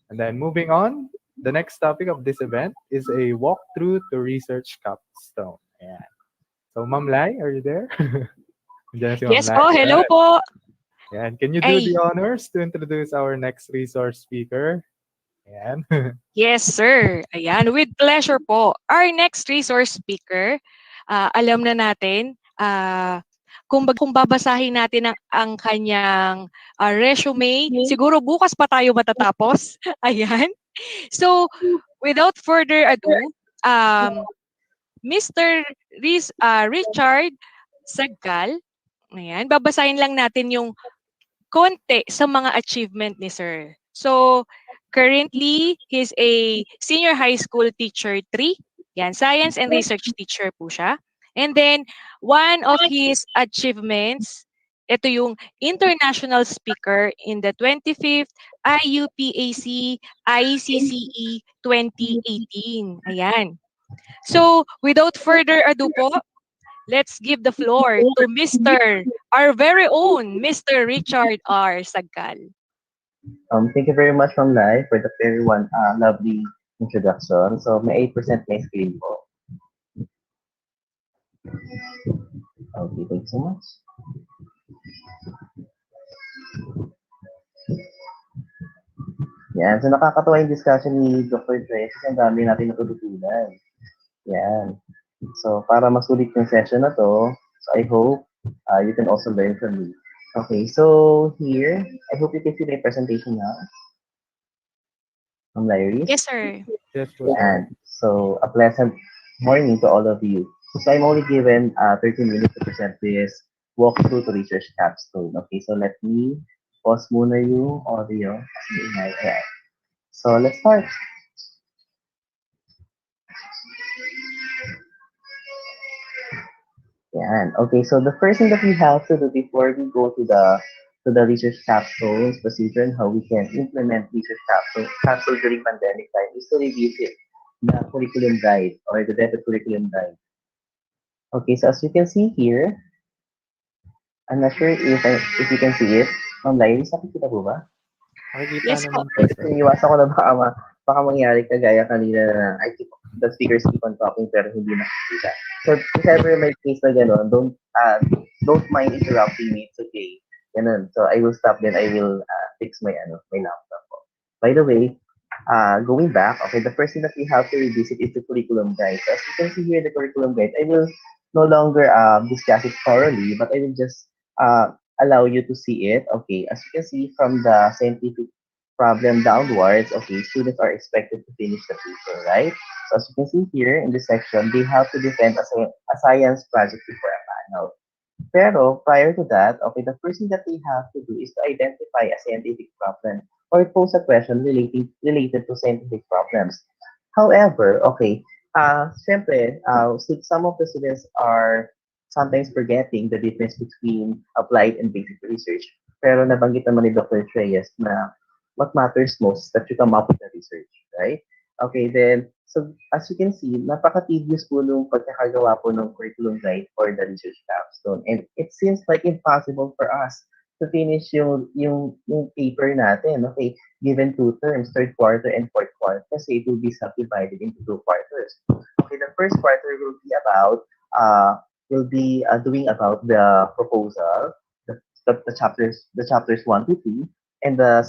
And then moving on, the next topic of this event is a walkthrough to research capstone. Yeah. So Ma'am Lai, are you there? Andiyan si Ma'am Yes Lai. po, hello Ayan. po. Ayan. Can you do Ay. the honors to introduce our next resource speaker? Ayan. Yes, sir. Ayan, with pleasure po. Our next resource speaker, alam na natin, kung babasahin natin ang kanyang resume, siguro bukas pa tayo matatapos. Ayan. So, without further ado, Mr. Richard Sagcal, ayan, babasahin lang natin yung konti sa mga achievement ni Sir. So, currently, he's a senior high school teacher 3. Yan, science and research teacher po siya. And then, one of his achievements, ito yung international speaker in the 25th IUPAC ICCE 2018. Ayan. So, without further ado po, let's give the floor to our very own Mr. Richard R. Sagcal. Thank you very much, Ma'am Lai, for the very lovely introduction. So, may 8% may screen po. Okay, thank you so much. Yan, so nakakatawa yung discussion ni Dr. Tres kasi ang dami natin natututunan. Yan. So, para masulit yung session na to, so I hope you can also learn from me. Okay, so here, I hope you can see my presentation now. Ma'am Lyris? Yes, sir. Yes, po, sir. And so, a pleasant morning to all of you. So, I'm only given 30 minutes to present this walkthrough to research capstone. Okay, so let me pause muna yung audio. Ayan. So, let's start. Yan. Okay, so the first thing that we have to do before we go to the research capstones procedure and how we can implement research capstone during pandemic time is to revisit the curriculum guide or the data curriculum guide. Okay, so as you can see here, I'm not sure if you can see it. Ma'am Lyris, nakikita po ba? Makikita Yes naman po, sir. Iniwasan ko na baka mangyari kagaya kanina na the speakers keep on talking pero hindi nakikita. So, if ever may case na gano'n, don't mind interrupting me. It's okay. Ganun. So, I will stop then I will fix my laptop. By the way, going back, okay, the first thing that we have to revisit is the curriculum guide. So, as you can see here, the curriculum guide, I will no longer discuss it thoroughly, but I will just allow you to see it. Okay, as you can see from the scientific problem downwards, okay, students are expected to finish the paper, right? So as you can see here in this section, they have to defend a science project before a panel. Pero prior to that, okay, the first thing that they have to do is to identify a scientific problem or pose a question related to scientific problems. However, okay, syempre, some of the students are sometimes forgetting the difference between applied and basic research. Pero nabanggit naman ni Dr. Treyes na what matters most is that you come up with the research, right? Okay, then, so as you can see, napaka-tedious po nung pagkakagawa po ng curriculum guide for the research capstone. And it seems like impossible for us to finish yung paper natin, okay, given two terms, third quarter and fourth quarter, kasi it will be subdivided into two quarters. Okay, the first quarter will be doing about the proposal, the chapters 1 to 2, and the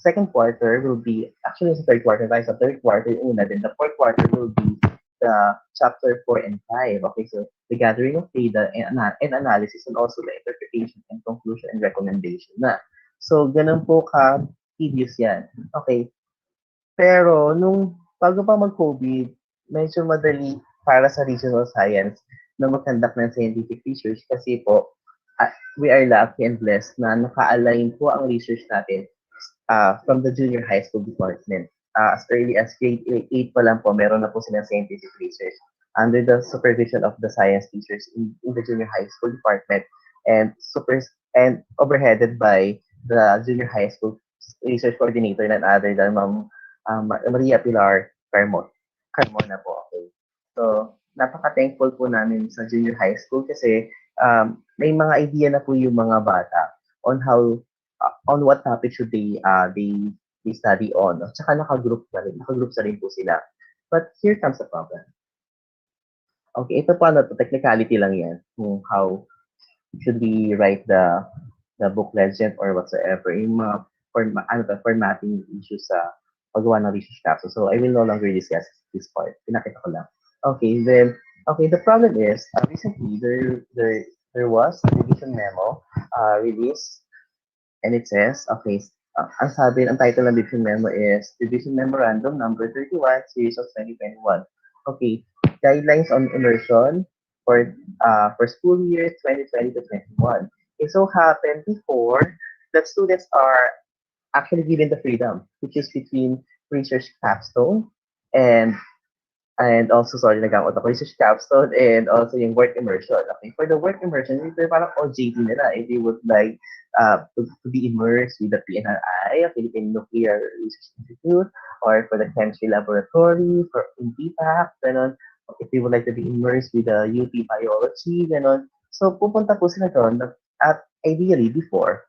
second quarter will be actually it's the third quarter, guys. The third quarter una, then the fourth quarter will be the chapter 4 and 5. Okay, so the gathering of data and analysis, and also the interpretation and conclusion and recommendation na. So ganun po ka tedious yan. Okay, pero nung bago pa mag-COVID, medyo madali para sa regional science na mag-conduct ng scientific research kasi po we are lucky and blessed na naka-align po ang research natin from the junior high school department. As early as grade 8 pa lang po, meron na po silang scientific research under the supervision of the science teachers in the junior high school department and overheaded by the junior high school research coordinator none other than Ma'am Maria Pilar Carmona po. Okay. So, napaka-thankful po namin sa junior high school kasi may mga idea na po yung mga bata on on what topic should they study on. At saka naka-group na rin po sila. But here comes the problem. Okay, ito po technicality lang yan kung how should we write the book legend or whatsoever, yung mga formatting issues sa paggawa ng research capsule. So I will no longer discuss this part. Pinakita ko lang. Okay, then the problem is recently there was a division memo released, and it says, okay, ang title ng division memo is Division Memorandum number 31, series of 2021. Okay, guidelines on immersion for school year 2020 to 21. It so happened before that students are actually given the freedom to choose between research capstone and also, sorry, nag-out ako, research capstone and also yung work immersion. Okay, for the work immersion, ito parang OJT nila. If you would like to be immersed with the PNRI, Philippine Nuclear Research Institute, or for the chemistry laboratory, for PPAC, ganon. If you would like to be immersed with the UP Biology, ganon. So, pupunta po sila doon at ideally before,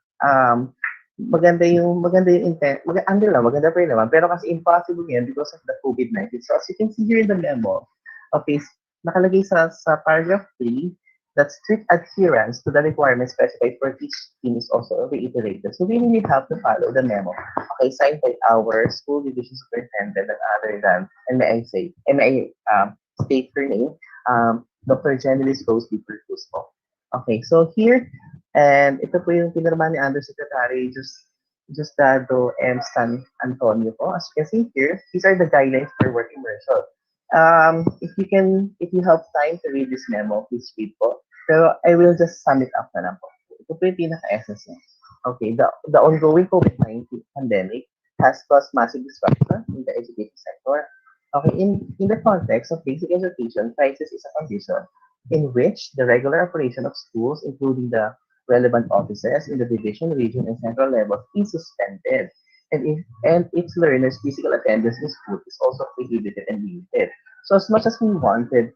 maganda yung intent. Maganda pa rin naman. Pero kasi impossible yan because of the COVID-19. So as you can see here in the memo, okay, nakalagay sa paragraph 3 that strict adherence to the requirements specified for each team is also reiterated. So we really have to follow the memo. Okay, signed by our school division superintendent and other than, and may I state her name, Dr. Jenilis Rose Lipercus po. Okay, so here, and ito po yung pinirma ni Undersecretary Justado M. San Antonio po. As you can see here, these are the guidelines for work immersion. If you have time to read this memo, please read po. Pero I will just sum it up na lang po. Ito po yung pinaka-essence niya. Okay, the ongoing COVID-19 pandemic has caused massive disruption in the education sector. Okay, in the context of basic education, crisis is a condition in which the regular operation of schools, including the relevant offices in the division, region, and central levels, is suspended. And its learners' physical attendance in school is also prohibited and limited. So as much as we wanted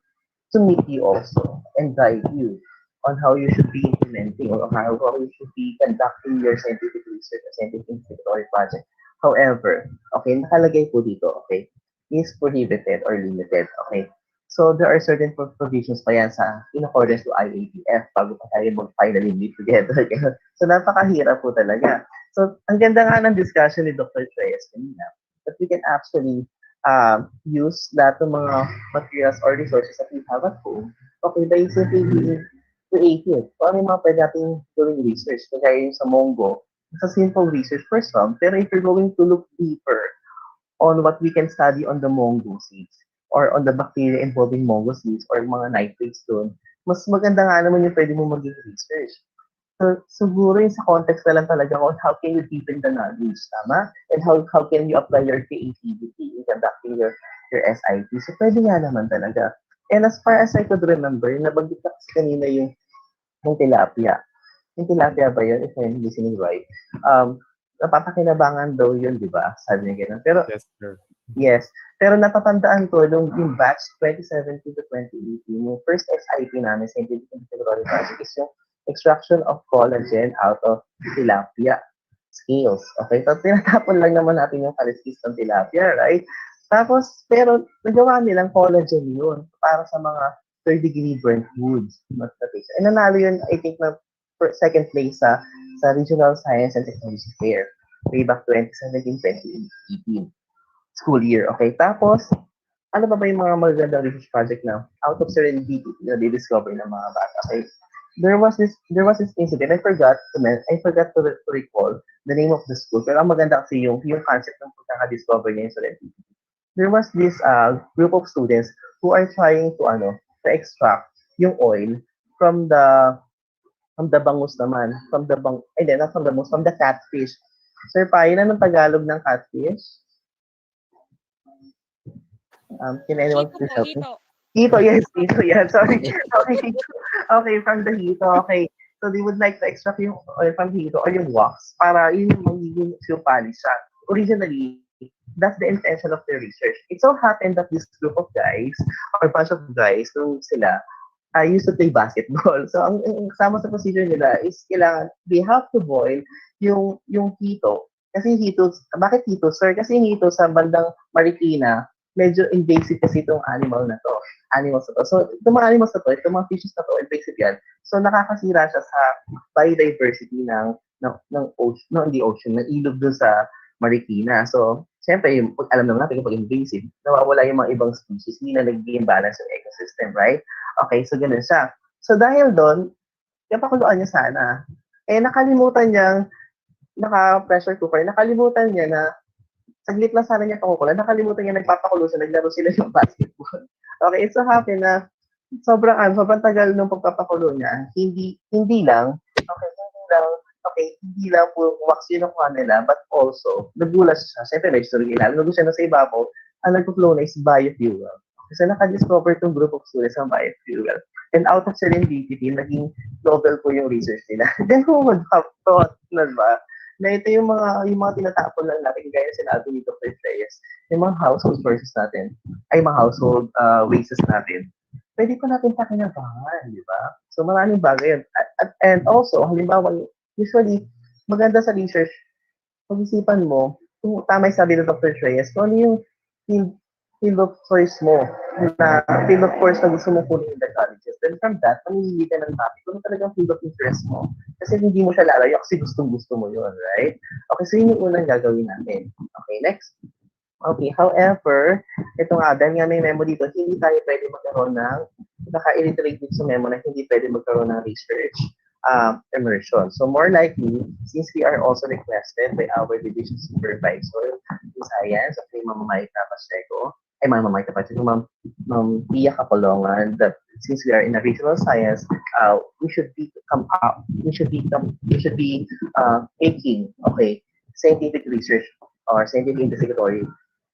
to meet you also and guide you on how you should be implementing or how you should be conducting your scientific research or scientific investigatory project. However, okay, nakalagay po dito, okay, is prohibited or limited, okay? So there are certain provisions pa yan in accordance to IATF bago pa tayo mag-finally meet together. So napakahirap po talaga. So ang ganda nga ng discussion ni Dr. Treyes kanina that we can actually use lahat ng mga materials or resources that we have at home, okay, by simply being creative. So ano yung mga pwede natin doing research? Kaya yung sa Mongo, it's a simple research for some, pero if you're going to look deeper on what we can study on the Mongo seeds, or on the bacteria involving mongocysts or mga nitrates doon, mas maganda nga naman yung pwede mo maging research. So, siguro yung sa context na lang talaga on how can you deepen the knowledge, tama? And how can you apply your creativity in conducting your SIP. So, pwede nga naman talaga. And as far as I could remember, nabanggit na kasi kanina yung tilapia. Yung tilapia ba yun, if I'm listening right? Napapakinabangan daw yun, di ba? Sabi niya ganun. Pero, Yes, sir. yes. Pero natatandaan ko, yung batch 2017 to 2018, yung first SIP namin, Scientific Integrity Project, is yung extraction of collagen out of tilapia scales. Okay? So, tinatapon lang naman natin yung kaliskis ng tilapia, right? Tapos, pero nagawa nilang collagen yun para sa mga third-degree burnt foods. And nanalo yun, I think, na second place sa Regional Science and Technology Fair way back 2017-2018 school year. Okay? Tapos, ano ba yung mga magandang research project na out of serendipity na di-discover ng mga bata? Okay? There was this incident. I forgot to recall the name of the school. Pero ang maganda kasi yung concept ng pagkaka-discover niya yung serendipity. There was this group of students who are trying to extract yung oil from the bangus naman. Not from the bangus, from the catfish. Sir Payan, anong Tagalog ng catfish? Can anyone Hito please po, help me? hito. Hito, yes, hito, yeah. Sorry. Okay, okay, from the hito, okay. So they would like to extract yung oil from hito or yung wax para yun yung magiging fuel polish siya. Originally, that's the intention of the research. It so happened that this group of guys, or bunch of guys, nung sila, used to play basketball. So, ang kasama sa procedure nila is kailangan, they have to boil yung hito. Kasi hito, bakit hito, sir? Kasi yung hito sa bandang Marikina, medyo invasive kasi itong animals na to. So, itong mga animals na to, itong mga fishes na to, invasive yan. So, nakakasira siya sa biodiversity ng ocean, no, hindi ocean, ng ilog dun sa Marikina. So, siyempre, alam naman natin kapag invasive, nawawala yung mga ibang species, hindi na nag-gain balance yung ecosystem, right? Okay, so ganun siya. So, dahil doon, napakuluan niya sana. Nakalimutan niyang, naka-pressure cooker, nakalimutan niya na saglit lang sana niya pakukulan. Nakalimutan niya nagpapakulo siya, naglaro sila ng basketball. Okay, it's so happy na sobrang tagal nung pagpapakulo niya. Hindi lang po wax yun nakuha nila, but also, nagulas siya. Siyempre, may story ilalim. Nagulas siya na sa ibabaw, ang nagpo-flow na is biofuel. Kasi naka-discover itong group of students ng biofuel. And out of serendipity, naging novel po yung research nila. Then who would have thought, ba, na ito yung mga tinatapon lang natin, gaya sinabi ni Dr. Reyes, yung mga household sources natin, mga household wastes natin, pwede pa natin pakinabangan, di ba? So maraming bagay yun. And also, halimbawa, usually, maganda sa research, pag-isipan mo, kung tama yung sabi ni Dr. Reyes, kung ano yung field of choice mo, na field of course na gusto mong kunin in the colleges. Then from that, mamimili ka ng topic kung talagang field of interest mo. Kasi hindi mo siya lalayo kasi gustong-gusto mo yun, right? Okay, so yun yung unang gagawin natin. Okay, next. Okay, however, ito nga, dahil nga may memo dito, hindi tayo pwede magkaroon ng, naka-illiterate dito sa memo na hindi pwede magkaroon ng research immersion. So more likely, since we are also requested by our division supervisor in science, okay, Ma'am Maika Pacheco, Ma'am Pia Kapolongan, that since we are in a regional science, we should be taking, okay, scientific research or scientific investigatory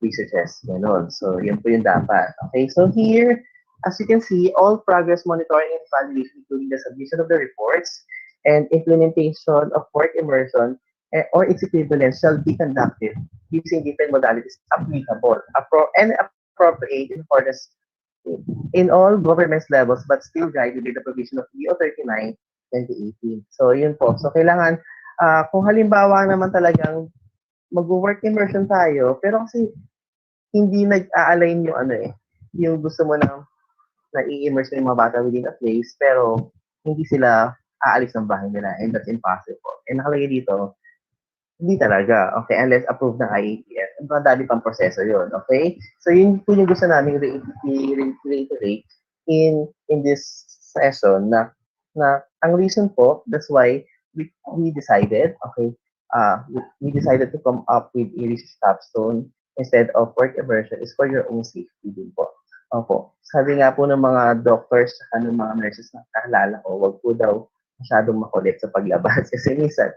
researches. Ganun. So, yun po yung dapat. Okay, so here, as you can see, all progress monitoring and evaluation, including the submission of the reports and implementation of work immersion or its equivalent shall be conducted using different modalities applicable and appropriate in accordance in all government levels but still guided by the provision of DO 39 2018. So, yun po. So, kailangan, kung halimbawa naman talagang mag-work immersion tayo, pero kasi hindi nag-a-align yung gusto mo na i-immerse yung mga bata within a place, pero hindi sila aalis ng bahay nila, and that's impossible. And nakalagay dito, hindi talaga, okay, unless approved ng IATF. And madali pang proseso yun, okay? So yun po yung gusto namin reiterate in this session na ang reason po, that's why we decided, okay, we decided to come up with a research capstone instead of work immersion is for your own safety din po. Opo. Sabi nga po ng mga doctors at ng mga nurses na kakilala ko, wag po daw masyadong makulit sa paglabas. Kasi minsan,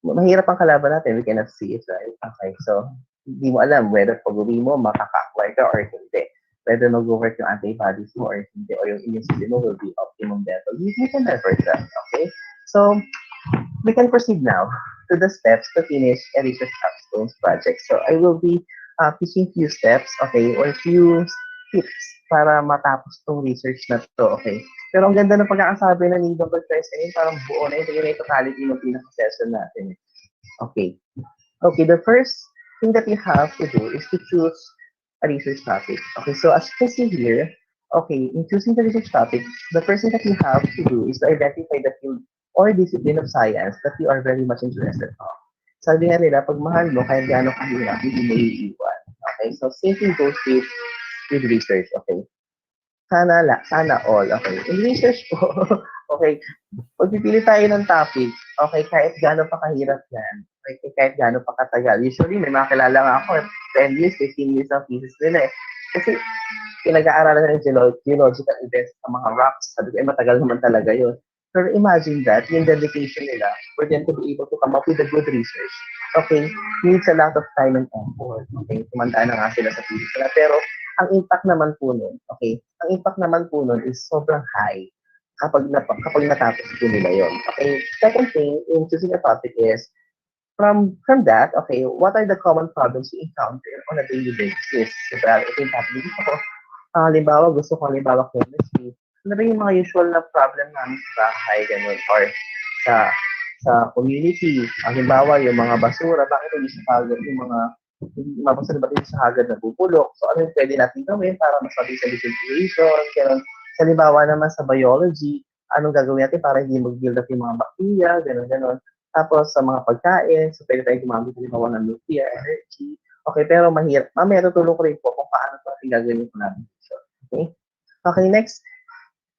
mahirap ang kalaban natin. We cannot see it, right? Okay, so, hindi mo alam whether pag-uwi mo, makaka-acquire ka or hindi. Whether mag-work yung antibodies mo or hindi, or yung immune system mo will be optimum level. You can never tell, okay? So, we can proceed now to the steps to finish a research capstone project. So I will be teaching few steps, okay, or few tips para matapos tong research na to, okay. Pero ang ganda ng pagkakasabi na ni Dr. President, parang buo na yung totality ng pinaka-session natin. Okay. Okay, the first thing that you have to do is to choose a research topic. Okay, so as you can see here, okay, in choosing the research topic, the first thing that you have to do is to identify the field or discipline of science that you are very much interested in. Sabi nga nila, pag mahal mo, kahit gaano kahirap, hindi mo iiwan. Okay, so same thing goes with research, okay? Sana all, okay? In research po, okay, pagpipili tayo ng topic, okay, kahit gaano pa kahirap yan, okay, kahit gaano pa katagal. Usually, may mga kilala nga ako, 10 years, 15 years ang thesis nila eh. Kasi, pinag-aaralan ng geological events sa mga rocks. Sabi ko, matagal naman talaga yun. Pero imagine that, yung dedication nila for them to be able to come up with a good research, okay, needs a lot of time and effort. Okay, tumandaan na nga sila sa thesis nila. Pero, ang impact naman po nun, okay, ang impact naman po nun is sobrang high kapag natapos po nila yun. Okay, second thing in choosing a topic is, from that, okay, what are the common problems you encounter on a daily basis? Diba, ito yung topic ko. Halimbawa, gusto ko halimbawa chemistry. Ano ba yung mga usual na problem namin sa bahay, ganun, or sa community? Halimbawa, yung mga basura, bakit hindi sa kagad yung mga basura ba sa hagad na bubulok? So, ano yung pwede natin gawin para mas mabilis sa disintegration, ganun. Halimbawa naman sa biology, anong gagawin natin para hindi mag-build up yung mga bacteria, ganun. Tapos sa mga pagkain, so pwede tayong gumamit halimbawa ng nuclear energy. Okay, pero mahirap. Mamaya tutulong ko rin po kung paano ito gagawin ko namin. Okay? Okay, next.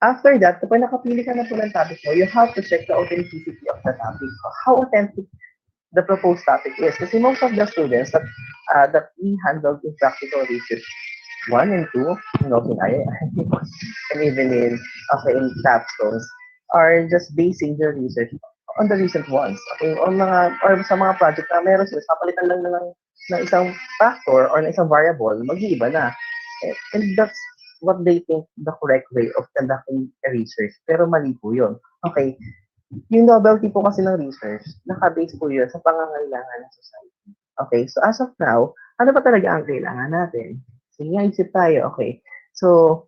After that, kapag nakapili ka na po ng topic mo, you have to check the authenticity of the topic. How authentic the proposed topic is. Kasi most of the students that we handled in practical research 1 and 2, in IAI, and even in capstones, are just basing their research on the recent ones. Okay, or sa mga project na meron sila, kapalitan lang ng isang factor or ng isang variable, mag-iiba na. And that's what they think the correct way of conducting a research. Pero mali po yun. Okay, yung novelty po kasi ng research, naka-base po yun sa pangangailangan ng society. Okay, so as of now, ano ba talaga ang kailangan natin? Sige, isip tayo. Okay, so,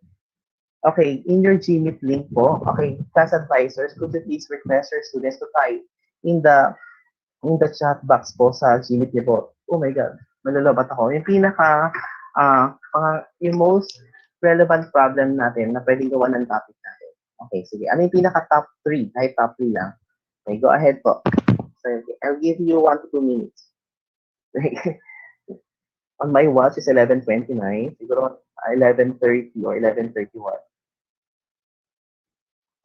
okay, in your GMeet link po, okay, class advisors, could you please request your students to type in the chat box po sa GMeet niyo po. Oh my God, malalabat ako. Yung yung most relevant problem natin na pwedeng gawa ng topic natin. Okay, sige. Ano yung pinaka-top 3? Kahit top 3 lang. Okay, go ahead po. So, okay, I'll give you 1 to 2 minutes. On my watch is 11:29. Siguro 11:30 or 11:31.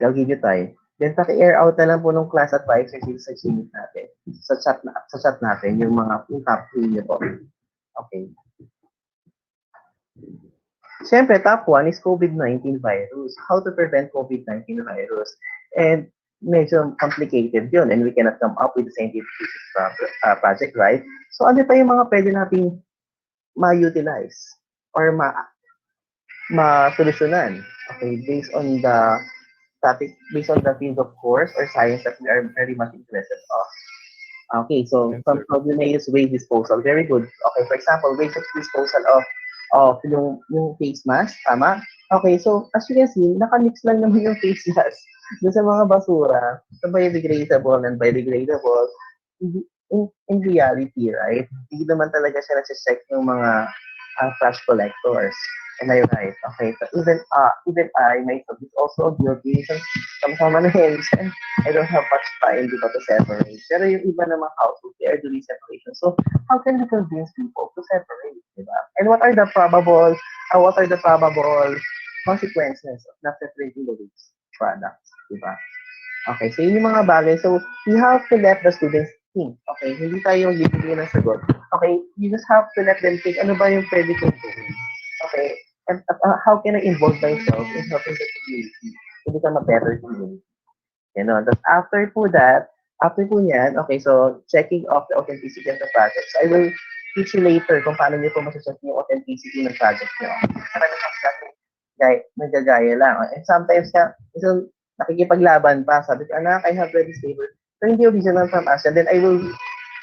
I'll give you time. Then, paki-air out na lang po ng class advisors sa GMeet natin. Sa chat natin, yung top 3 niyo po. Okay. Siyempre, top 1 is COVID-19 virus. How to prevent COVID-19 virus. And medyo complicated yun. And we cannot come up with the scientific project, right? So, ano pa yung mga pwede nating ma-utilize or ma-solusyonan? Okay, based on the topic, based on the field of course or science that we are very much interested of. Okay, so some use waste disposal. Very good. Okay, for example, waste disposal of yung face mask, tama? Okay, so as you can see, naka-mix lang naman yung face mask doon sa mga basura, sa biodegradable and biodegradable. In reality, right? Hindi naman talaga siya nasa-check yung mga trash collectors. Am I right? Okay, so even I myself is also guilty. Sama-sama na yun. I don't have much time dito to separate. Pero yung iba namang household, they are doing separation. So, how can you convince people to separate? Diba? And what are the probable consequences of not separating the waste products? Diba? Okay, so yun yung mga bagay. So, you have to let the students think. Okay, hindi tayo bibigyan ng sagot. Okay, you just have to let them think, ano ba yung pwede kong gawin? Okay, how can I involve myself in helping the community to become a better community? You know, that's after po niyan, okay, so checking off the authenticity of the project. So I will teach you later kung paano niyo po masacheck yung authenticity ng project niyo. Marami kasi nagagaya lang. And sometimes isang nakikipaglaban pa. Sabi ko, anak, I have ready stable. So hindi original from us. And then I will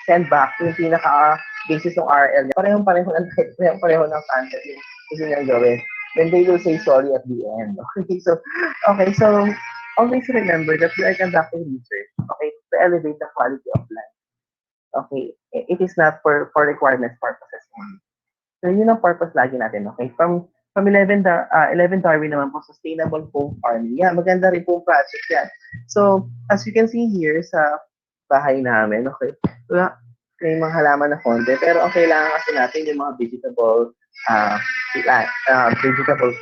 send back yung pinaka basis ng RL niya. Parehong-pareho ng pareho ng concept yung gusto niyang gawin. Then they will say sorry at the end. Okay, so always remember that we are conducting research, okay, to elevate the quality of life. Okay, it is not for requirements purposes only. So yun ang purpose lagi natin, okay? From 11 Darwin naman po, sustainable home farming. Yeah, maganda rin po project yan. So, as you can see here sa bahay namin, okay, may mga halaman na konti, pero ang kailangan kasi natin yung mga vegetable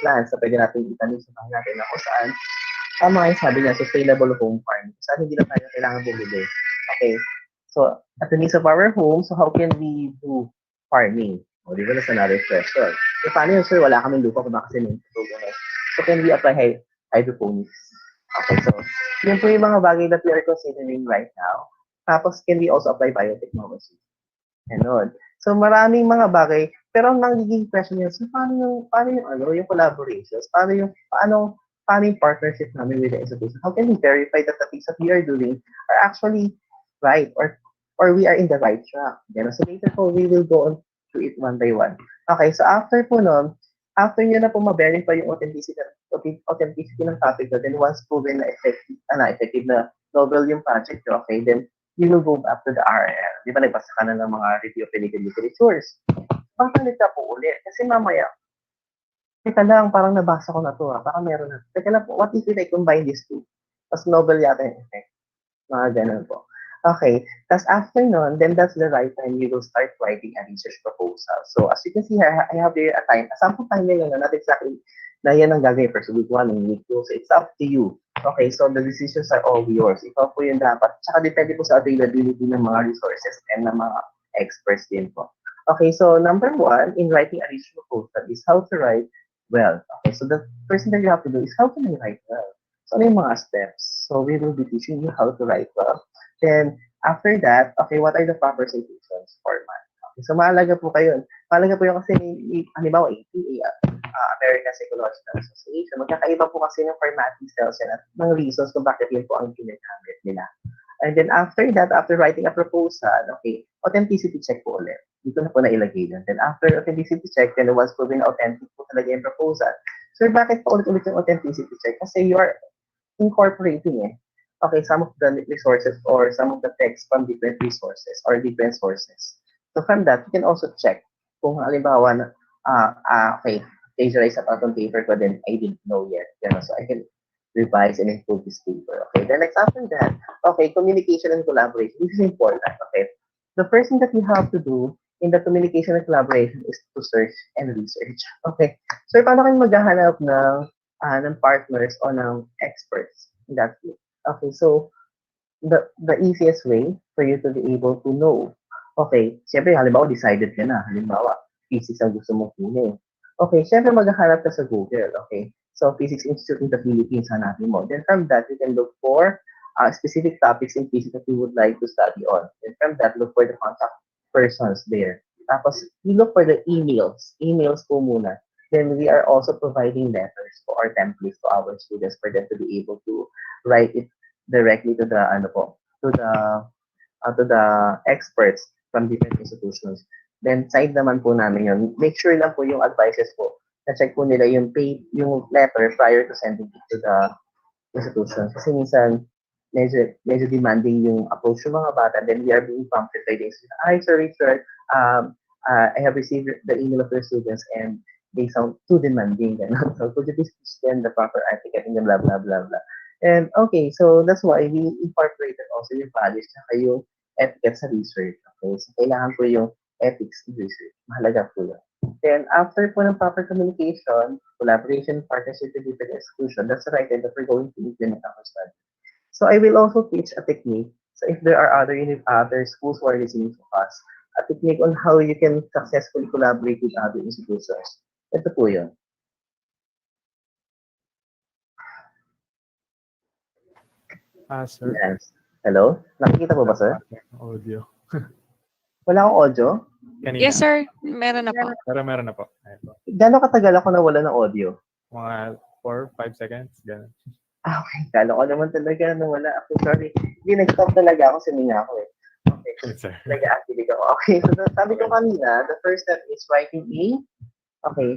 plants na pwede natin itanim sa bahay natin na kung saan tama yung sabi niya, sustainable home farm. Saan hindi na tayo kailangan bumili. Okay. So, at the needs of our home, so how can we do farming? O, di ba, that's another question. So, paano yun, sir? Wala kaming lupa kung baka cement. So, can we apply hydroponics? Okay, so, yun po yung mga bagay that we are considering right now. Tapos, can we also apply biotechnology? Ganon. So, maraming mga bagay. Pero ang nagiging question yun, so, paano yung collaborations? Paano yung partnership namin with the institution? How can we verify that the things that we are doing are actually right or we are in the right track? You know? So later po, we will go on to it one by one. Okay, so after nyo na po ma-verify yung authenticity ng topic, then once proven na effective na novel yung project, okay, then you will go back to the RL. Di ba, nagbasa ka na ng mga review of legal literatures. Bakalit ka po ulit. Kasi mamaya, teka lang, parang nabasa ko na to parang meron na. Teka lang po, what if I combine these two? Mas novel yata yung effect. Mga ganun po. Okay, tapos after nun, then that's the right time you will start writing a research proposal. So as you can see here, I have here a sample timeline lang na not exactly na yan ang gagawin for week 1 and week 2. So it's up to you. Okay, so the decisions are all yours. Ikaw po yung dapat. Tsaka depende po sa availability ng mga resources and ng mga experts din po. Okay, so number 1 in writing a research proposal is how to write well. Okay, so the first thing that you have to do is how can I write well? So, ano yung mga steps? So, we will be teaching you how to write well. Then, after that, okay, what are the proper citations format? Okay, so, mahalaga po kayo. Mahalaga po yung kasi, halimbawa, APA, American Psychological Association, magkakaiba po kasi ng formatting styles yan at ng reasons kung bakit yun po ang ginagamit nila. And then after that, after writing a proposal, okay, authenticity check po ulit. Dito na po nailagay yan. Then after authenticity check, then once proven authentic po talaga yung proposal. So bakit pa ulit-ulit yung authenticity check? Kasi you are incorporating okay, some of the resources or some of the text from different resources or different sources. So from that, you can also check kung halimbawa na, okay, plagiarize at on paper ko, then I didn't know yet. You know, so I can revise and improve this paper. Okay, then next after that, okay, communication and collaboration. This is important. Okay, the first thing that you have to do in the communication and collaboration is to search and research. Okay, so paano kayo maghahanap ng partners o ng experts in that field? Okay, so the easiest way for you to be able to know. Okay, siyempre halimbawa decided ka na, halimbawa physics ang gusto mong kunin. Okay, siyempre maghahanap ka sa Google. Okay, so Physics Institute in the Philippines, hanapin mo. Then from that, you can look for specific topics in physics that you would like to study on. And from that, look for the contact persons there. Tapos, you look for the emails. Emails po muna. Then we are also providing letters for our templates to our students for them to be able to write it directly to the to the experts from different institutions. Then side naman po namin yun. Make sure lang po yung advices po. Na-check po nila yung letter prior to sending it to the institutions. Kasi minsan, medyo demanding yung approach ng mga bata. Then we are being prompted by the institution. Hi, Sir Richard. I have received the email of your students and they sound too demanding. So could you please send the proper etiquette and blah, blah, blah, blah. And okay, so that's why we incorporated also yung values at yung etiquette sa research. Okay, so kailangan po yung ethics in research. Mahalaga po yun. Then, after po ng proper communication, collaboration, partnership with different institutions, that's the right time that we're going to implement our study. So, I will also teach a technique. So, if there are other schools who are listening to us, a technique on how you can successfully collaborate with other institutions. Ito po yun. Sir, Yes. Hello? Nakikita po ba, wala po sir? ate audio. Wala akong audio? Kanina, Yes, sir. Meron na po. pero meron na po. Ayan po. Gano'ng katagal ako nawala ng audio? Mga 4, 5 seconds, ganun. Okay. Kala ko naman talaga nawala ako. Sorry. Hindi, nag-stop talaga ako. Sininga ako eh. Okay. Yes, sir. Nag-activate ako. Okay. So, sabi ko kanina, the first step is writing a. Okay.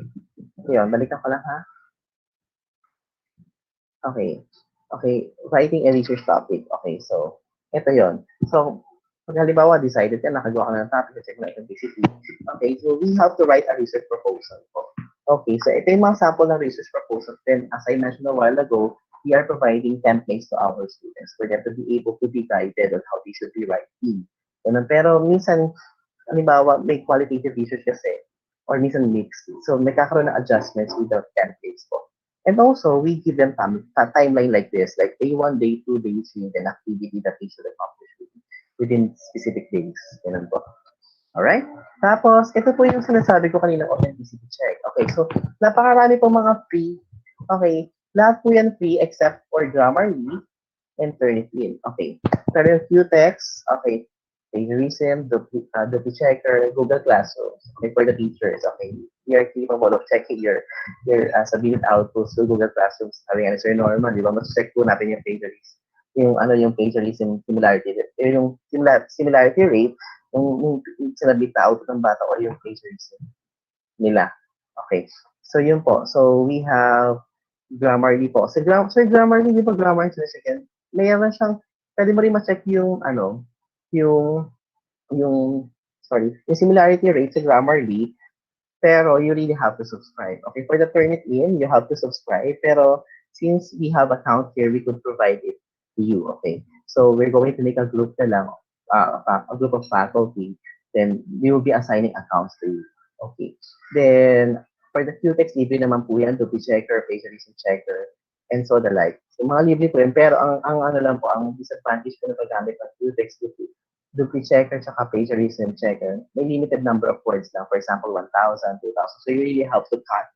Yun, balikan ko lang ha. Okay. Okay. Writing a research topic. Okay. So, ito yon. So, pag halimbawa, decided ka, nakagawa ka ng topic, check na authenticity. Okay. So, we have to write a research proposal po. Okay. So, ito yung mga sample ng research proposal. Then, as I mentioned a while ago, we are providing templates to our students for them to be able to be guided on how they should be writing. Ganun. Pero, minsan, halimbawa, may qualitative research kasi, or minsan mixed. So, nagkakaroon ng adjustments with the templates po. And also, we give them timeline like this, like day 1, day 2, day 3, then activity that they should accomplish within specific days. Ganun po. Alright? Tapos, ito po yung sinasabi ko kanina, authenticity check. Okay, so, napakarami po mga free. Okay, lahat po yan free except for Grammarly and Turnitin. Okay, pero yung few texts, okay, plagiarism, duplicate checker, Google Classrooms, okay, for the teachers, okay, we are capable of checking your submitted outputs to Google Classrooms. Sabi nga ni Sir Norman, di ba, mas check po natin yung plagiarism, yung plagiarism similarity, yung similarity rate, yung sinabit na output ng bata or yung plagiarism nila. Okay, so yun po. So we have Grammarly po. Sa Grammarly, di ba Grammarly second? Mayroon siyang, pwede mo rin ma-check yung, yung, yung similarity rate sa Grammarly, pero you really have to subscribe. Okay, for the Turnitin, you have to subscribe, pero since we have account here, we could provide it to you. Okay, so we're going to make a group na lang, a group of faculty, then we will be assigning accounts to you. Okay, then for the QText, libre naman po yan, duplicate checker, plagiarism checker, and so the like. So, mga libre po yan, pero ang ano lang po, ang disadvantage po na paggamit ng QText, duplicate checker, tsaka plagiarism checker, may limited number of words lang. For example, 1,000, 2,000. So, you really have to cut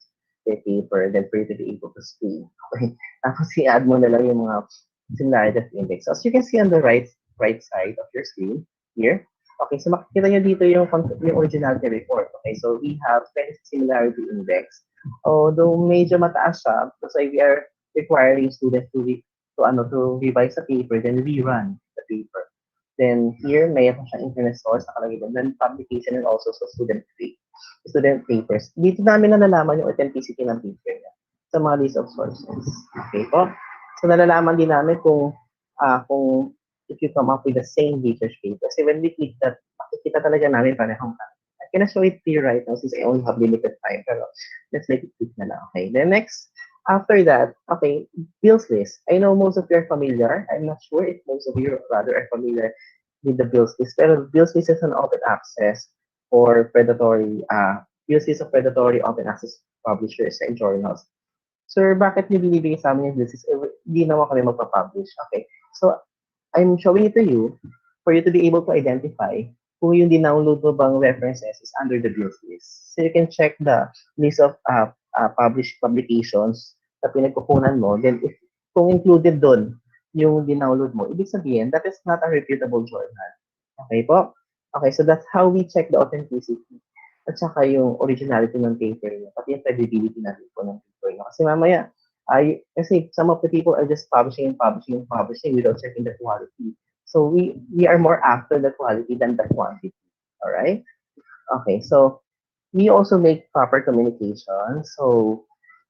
the paper then for you to be able to screen. Okay? Tapos, i-add mo na lang yung mga similarity of index. So, as you can see on the right side of your screen, here, okay, so makikita nyo dito yung originality report. Okay, so we have 20 similarity index. Although medyo mataas siya, because we are requiring students to revise the paper, then rerun the paper. Then here, mayroon siyang internet source nakalagay doon. Then publication and also sa student papers. Dito namin nalalaman yung authenticity ng paper niya sa mga list of sources. Okay po? So nalalaman din namin kung if you come up with the same research paper. Kasi when we click that, makikita talaga namin parehong I cannot show it here right now since I only have limited time. Pero let's make it quick na lang. Okay. Then next, after that, okay, bills list. I know most of you are familiar. I'm not sure if most of you rather are familiar with the bills list. Pero bills list is an open access for bills list of predatory open access publishers and journals. Sir, bakit niyo binibigay sa amin yung bills list? Hindi naman kami magpa-publish. Okay. So, I'm showing it to you for you to be able to identify kung yung dinownload mo bang references is under the bills list. So you can check the list of published publications na pinagkukunan mo. Then kung included doon yung dinownload mo, ibig sabihin that is not a reputable journal. Okay po? Okay, so that's how we check the authenticity at saka yung originality ng paper niya, pati yung credibility natin po ng paper niya. Kasi mamaya, kasi some of the people are just publishing without checking the quality. So we are more after the quality than the quantity. All right? Okay, so we also make proper communication. So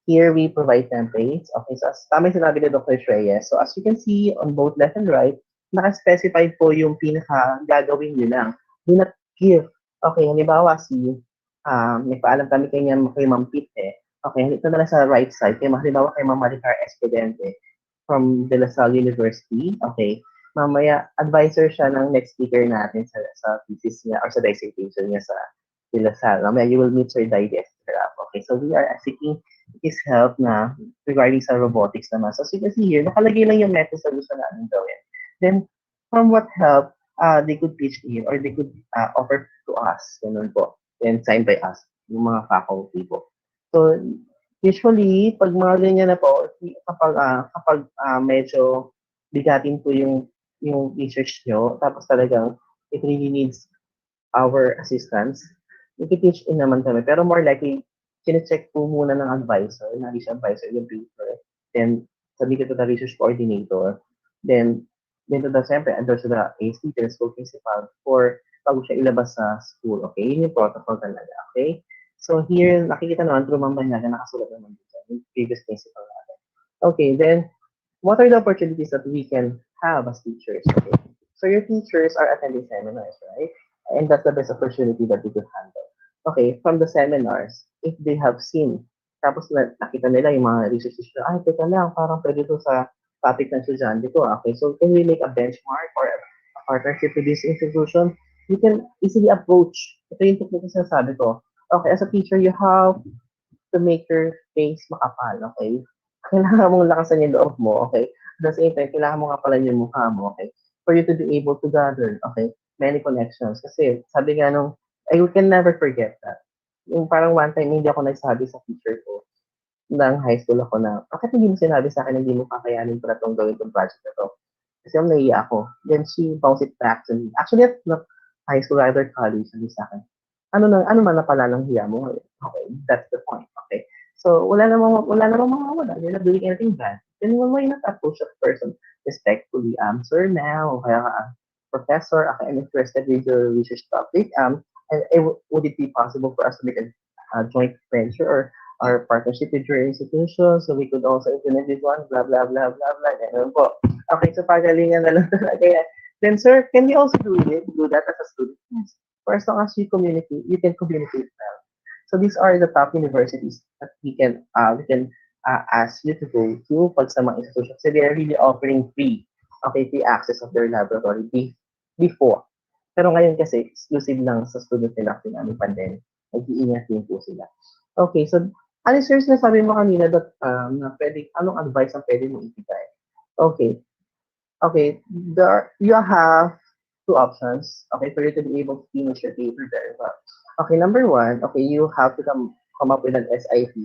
here we provide templates. Okay, so tama yung sinabi ni Dr. Reyes. So as you can see on both left and right, naka-specify po yung pinaka gagawin nyo lang. Do not give. Okay, halimbawa may paalam kami kay Ma'am Pete Okay, ito na lang sa right side. Halimbawa kay Ma'am Maricar Espedente from De La Salle University. Okay, mamaya advisor siya ng next speaker natin sa thesis niya or sa dissertation niya sa De La Salle. Mamaya you will meet Sir Daide Estrap. Okay, so we are seeking his help na regarding sa robotics naman. So as you can see here, nakalagay lang yung methods na gusto namin gawin. Then, from what help, they could pitch in or they could offer to us. Ganun po. Then signed by us, yung mga faculty po. So, usually, pag mga ganyan na po, kapag medyo bigatin po yung research nyo, tapos talagang it really needs our assistance, i-pitch in naman kami. Pero more likely, chinecheck po muna ng advisor, ng research advisor, yung paper. Then, submit it to the research coordinator. Then to the, siyempre, under to the AC, the school principal, for bago siya ilabas sa school. Okay? Yun yung protocol talaga. Okay? So, here, nakikita naman, through Mambanyaga, nakasulat naman dito, yung previous principal natin. Okay, then, what are the opportunities that we can have as teachers? Okay. So your teachers are attending seminars, right? And that's the best opportunity that we could handle. Okay, from the seminars, if they have seen, tapos nakita nila yung mga research issue, ay, teka lang, parang pwede to sa topic ng estudyante ko. Okay, so can we make a benchmark or a partnership with this institution? You can easily approach. Ito yung technique na sinasabi ko. Okay, as a teacher, you have to make your face makapal, okay? Kailangan mong lakasan yung loob mo, okay? At the same time, kailangan mo kapalan yung mukha mo, okay? For you to be able to gather, okay? Many connections. Kasi sabi nga nung, I can never forget that. Yung parang one time, hindi ako nagsabi sa teacher ko ng high school ako na, bakit hindi mo sinabi sa akin na hindi mo kakayanin para itong gawin itong project na to? Kasi yung naiiyak ako. Then she bounced it back to me. Actually, at not high school, rather college, sabi sa akin, ano man na pala ng hiya mo? Okay, that's the point. Okay. So, wala namang mawawala. You're not doing anything bad. Then why not approach that person respectfully? Sir now, kaya professor, okay, I'm interested with your research topic. Would it be possible for us to make a joint venture or partnership with your institution so we could also implement this one, blah, blah, blah, blah, blah. Ganun po. Okay, so pagalingan na lang talaga yan. Then, sir, can you also do that as a student? Yes. For as long as you communicate, you can communicate well. So these are the top universities that we can ask you to go to pag sa mga institutions. So they are really offering free access of their laboratory before. Pero ngayon kasi, exclusive lang sa student nila kasi namin pandemic. Nag-iingat din po sila. Okay, so ano sir, sinasabi mo kanina that na pwede, anong advice ang pwede mo ibigay? Okay, you have two options, okay, for you to be able to finish your paper very well. Okay, number one, okay, you have to come up with an SIP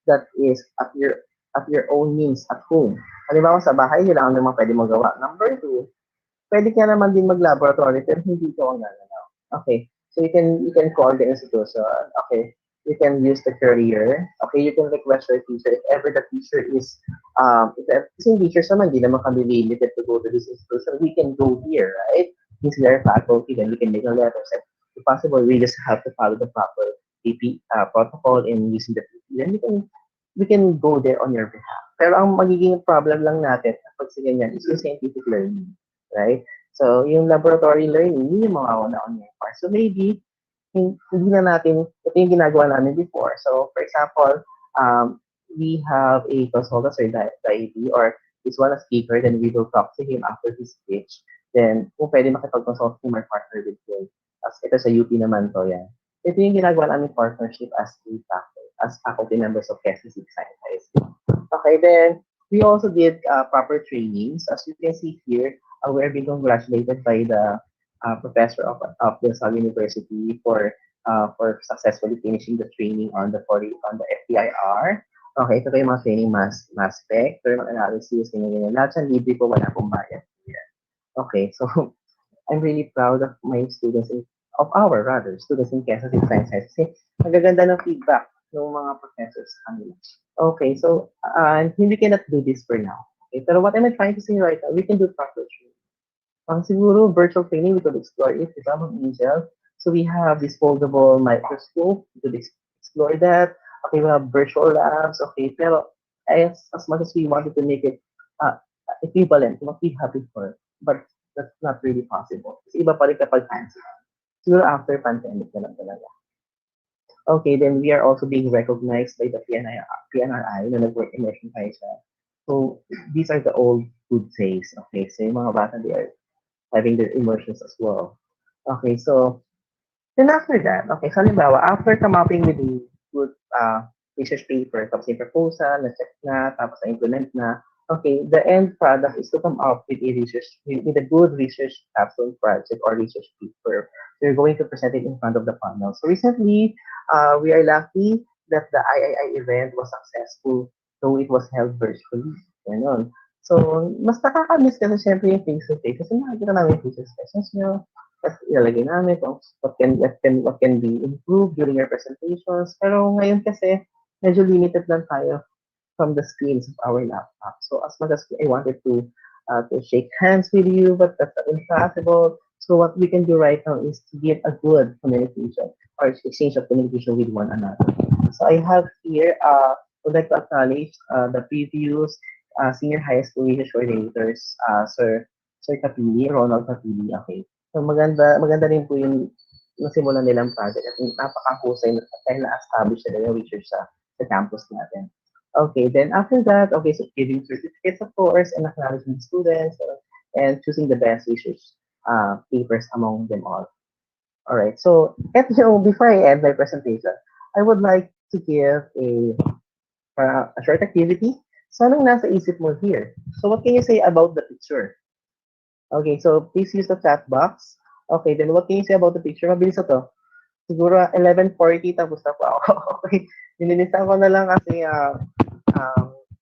that is at your own means at home. Halimbawa sa bahay, yun lang ang naman pwede mo gawa. Number two, pwede ka naman din mag-laboratory pero hindi ito ang nananaw. Okay, so you can call the institution. Okay, you can use the courier. Okay, you can request your teacher if ever the teacher is kasi teachers naman, hindi naman kami limited to go to this institution. We can go here, right? Since they're faculty, then we can make a letter. So, if possible, we just have to follow the proper PP protocol in using the PP. Then we can go there on your behalf. Pero ang magiging problem lang natin kapag sa ganyan is yung scientific learning, right? So, yung laboratory learning, hindi yung mawawala on your part. So, maybe, hindi na natin, ito yung ginagawa namin before. So, for example, we have a consultant or diety or this one a speaker, then we will talk to him after his speech. Then, kung pwede makipag-consult him or partner with him. As ito sa UP naman to, yan. Ito yung ginagawa namin partnership as faculty members of Quezon City Science High School. Okay, then, we also did proper trainings. As you can see here, we're being congratulated by the professor of the Salle University for successfully finishing the training on the FTIR. Okay, ito yung mga training mass spec, thermal analysis, ganyan. Lahat yan libre po, wala pong bayad. Okay, so I'm really proud of my students students in Quezon City Science High School. Nagaganda ng feedback ng mga professors kanila. Okay, so we cannot do this for now. Okay, pero what am I trying to say right now? We can do proper training. Siguro virtual training, we could explore it with Angel. So we have this foldable microscope. We could explore that. Okay, we have virtual labs. Okay, pero as much as we wanted to make it equivalent to what we have before, but that's not really possible. Kasi iba pa rin kapag fancy. Siguro after pandemic na lang talaga. Okay, then we are also being recognized by the PNRI na nag-work immersion tayo siya. So, these are the old good days. Okay, so yung mga bata, they are having their immersions as well. Okay, so, then after that, okay, so halimbawa, after coming with the good research paper, tapos yung proposal, na-check na, tapos na-implement na, okay, the end product is to come up with a good research capstone project or research paper. So you're going to present it in front of the panel. So recently, we are lucky that the III event was successful, though it was held virtually. Ganon. So, mas nakaka-miss kasi syempre yung face-to-face. Kasi nakikita namin yung face expressions nyo. Tapos ilalagay namin kung what can be improved during your presentations. Pero ngayon kasi, medyo limited lang tayo from the screens of our laptop. So as much as I wanted to shake hands with you, but that's impossible. So what we can do right now is to get a good communication or exchange of communication with one another. So I have here, would like to acknowledge the previous senior high school research coordinators, Sir Capili, Ronald Capili. Okay. So maganda rin po yung nasimulan nilang project at napakahusay dahil na-establish nila yung research sa campus natin. Okay, then after that, okay, so giving certificates, of course, and acknowledging students and choosing the best research papers among them all. All right, so before I end my presentation, I would like to give a short activity. So anong nasa isip mo here? So what can you say about the picture? Okay, so please use the chat box. Okay, then what can you say about the picture? Mabilis na to. Siguro 11:40 tapos na po ako. Okay, nilinisan ko na lang kasi you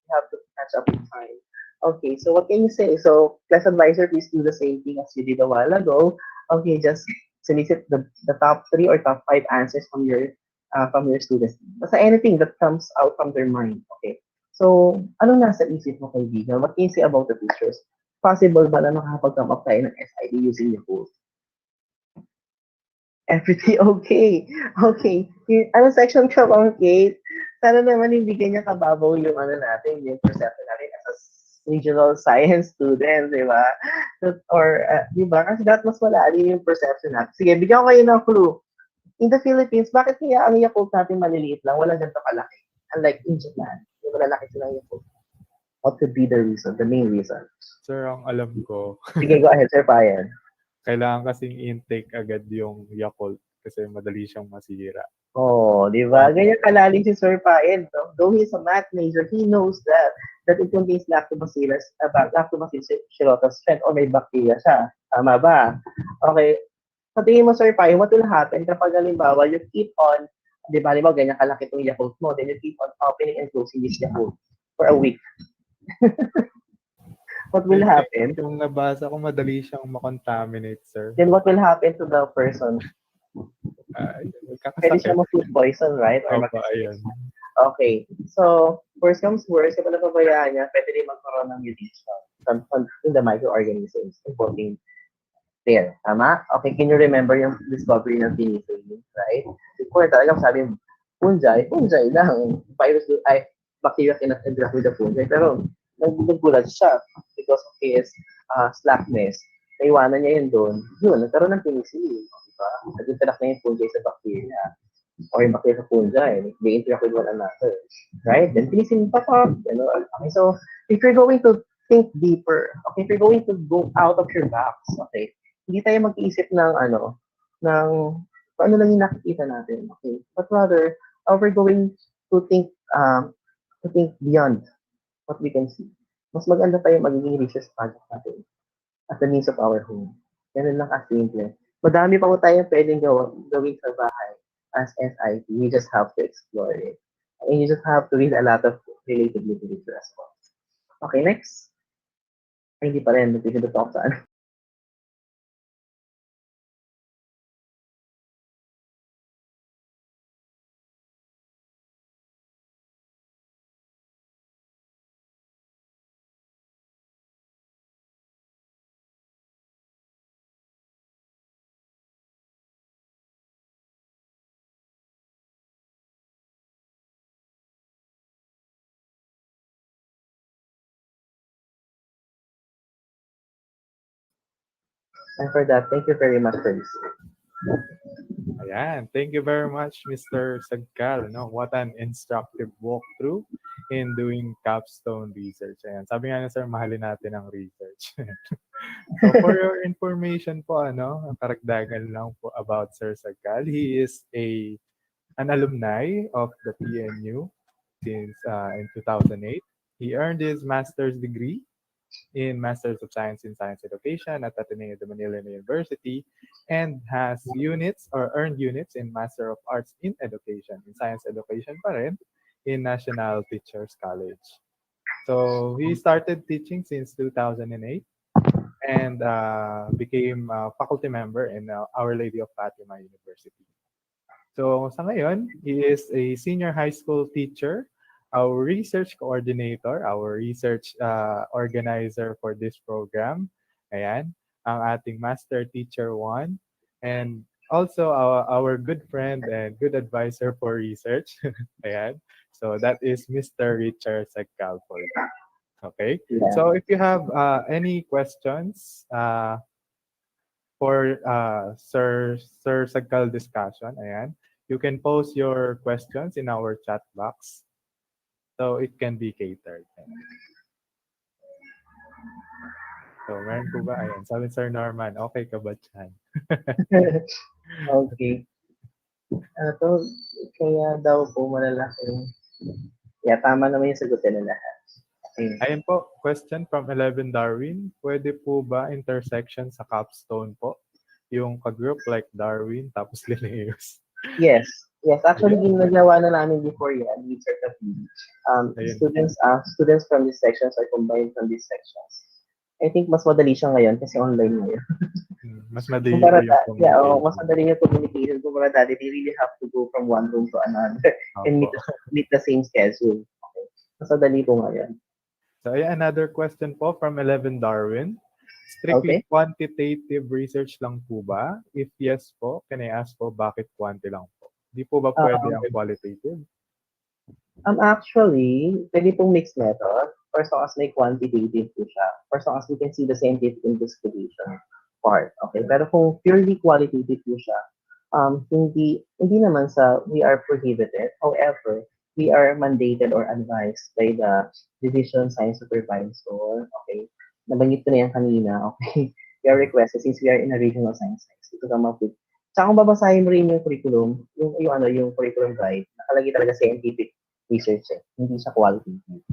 have to catch up with time. Okay, so what can you say? So, class advisor, please do the same thing as you did a while ago. Okay, just solicit the top 3 or top 5 answers from your students. Basta anything that comes out from their mind. Okay. So, anong nasa isip mo, kaibigan? What can you say about the pictures? Possible ba na makakapag-come up tayo ng SID using the tools? Everything okay. Okay. Ano section ka, Kate? Sana naman hindi ganyan kababaw yung natin, yung perception natin as a regional science student, di ba? Or, di ba? Kasi dapat mas malalim yung perception natin. Sige, bigyan ko kayo ng clue. In the Philippines, bakit kaya ang Yakult natin maliliit lang? Walang ganito kalaki. Unlike in Japan, yung malalaki silang Yakult. What could be the reason, the main reason? Sir, ang alam ko, Sige, go ahead, Sir Payan. kailangan kasing intake agad yung Yakult kasi madali siyang masira. Oh, di ba? Ganyan kalalim si Sir Payan. No? Though he's a math major, he knows that it contains lactobacillus strength or may bacteria siya. Tama ba? Okay. Sa tingin mo, Sir Payan, what will happen kapag halimbawa you keep on, di ba, ganyan kalaki itong Yakult mo, then you keep on opening and closing this Yakult for a week. What will happen? Yung nabasa ko, madali siyang makontaminate, sir. Then what will happen to the person? Pwede siya ma-food poison, right? Or Opo, ayun. Okay. So, worst comes worst, kapag napabayaan niya, pwede rin magkaroon ng mutation in the microorganisms involving there. Tama? Okay, can you remember yung discovery ng penicillin, right? Before, talagang sabi, fungi lang. Virus, bacteria cannot interact with the fungi. Pero, naggulat siya because of his slackness. Naiwanan niya yun doon. Yun, nagkaroon ng penicillin. Diba? Nag-interact na yung fungi sa bacteria. Or yung bacteria sa fungi. They interact with one another. Right? Then penicillin patok. Okay, so, if you're going to think deeper, okay, if you're going to go out of your box, okay, hindi tayo mag-iisip ng paano lang yung nakikita natin, okay? But rather, we're going to think beyond what we can see. Mas maganda tayo magiging research project natin at the means of our home. Ganun lang kasimple. Madami pa po tayong pwedeng gawin sa bahay as SIT. We just have to explore it. And you just have to read a lot of related literature as well. Okay, next. Ay, hindi pa rin. Hindi ko talk sa ano. And for that, thank you very much for listening. Ayan. Thank you very much, Mr. Sagkal. No? What an instructive walkthrough in doing capstone research. Ayan. Sabi nga niya, sir, mahalin natin ang research. So for your information po, karagdagan lang po about Sir Sagkal. He is an alumni of the PNU since in 2008. He earned his master's degree in Masters of Science in Science Education at Ateneo de Manila University and has units or earned units in Master of Arts in Education, in Science Education pa rin, in National Teachers College. So he started teaching since 2008 and became a faculty member in Our Lady of Fatima University. So sa ngayon, he is a senior high school teacher, our research coordinator, our research organizer for this program. Ayan, ang ating master teacher one, and also our good friend and good advisor for research. Ayan. So that is Mr. Richard Sagcalford. Okay. Yeah. So if you have any questions for Sir Sagkal discussion, ayan, you can post your questions in our chat box so it can be catered. Ayan. So, meron po ba? Ayan, sabi ni Sir Norman, okay ka ba dyan? Okay. Ano to, kaya daw po malalaking. Yeah, tama naman yung sagutin nila. Okay. Ayan po, question from 11 Darwin. Pwede po ba intersection sa capstone po? Yung ka-group like Darwin tapos Linnaeus. Yes. Yes, actually, ginagawa na namin before yan with certificate. Ayun. Students from these sections are combined from these sections. I think mas madali siya ngayon kasi online ngayon. Mas madali po Kumpara yung yeah, communication. mas madali yung communication. Kumpara dati, they really have to go from one room to another and Opo. meet the same schedule. Okay. Mas madali po ngayon. So, ayan, another question po from 11 Darwin. Strictly Okay. quantitative research lang po ba? If yes po, can I ask po bakit quanti lang po? Di po ba pwede ang qualitative? Actually, pwede pong mixed method. For so as may quantitative po siya. For so as we can see the scientific investigation part. Okay. Pero kung purely qualitative po siya, hindi naman sa we are prohibited. However, we are mandated or advised by the Division Science Supervisor. Okay. Nabanggit ko na yan kanina. Okay. We are requested since we are in a regional science to come up with. Tsaka kung babasahin mo rin yung curriculum, yung curriculum guide, nakalagay talaga scientific research eh. Hindi siya qualitative.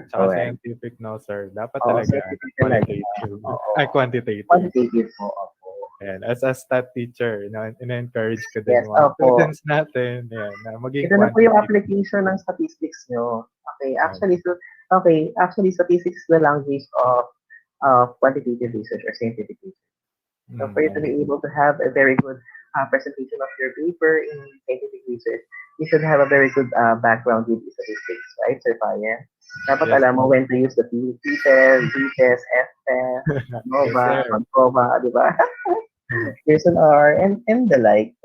Saka Correct. scientific no, sir. Dapat Oo, talaga scientific talaga. qualitative. Oo. Ay, quantitative. Quantitative po. Opo. Ayan, as a stat teacher, ina-encourage ko din Yes, mga opo. students natin na maging Ito na po yung quantitative. application ng statistics nyo. Okay, actually statistics is the language of quantitative research or scientific research. So for you to be able to have a very good presentation of your paper in scientific research, you should have a very good background with statistics, right, Sir Faye? Dapat Yes, alam mo when to use the P-test, B-test, F-test, Yes, ANOVA, sir. ANOVA, di ba? Pearson R, and the like.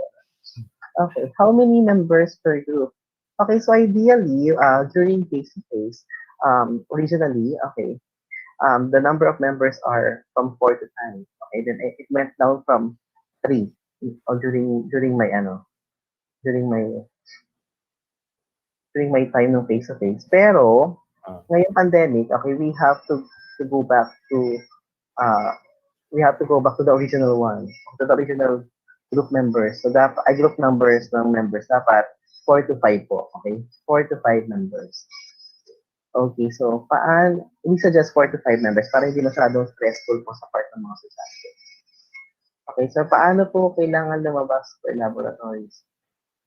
Okay, how many members per group? Okay, so ideally, during face-to-face, originally, okay, the number of members are from 4 to 5. Okay, then it went down from 3 or during my during my time ng face to face. Pero ngayong pandemic, okay, we have to go back to the original one, to the original group members. So dapat group numbers ng members dapat 4 to 5 po, okay? 4 to 5 members. Okay, so we suggest 4 to 5 members para hindi masyadong stressful po sa part ng mga estudyante. Okay, so paano po kailangan lumabas for laboratories?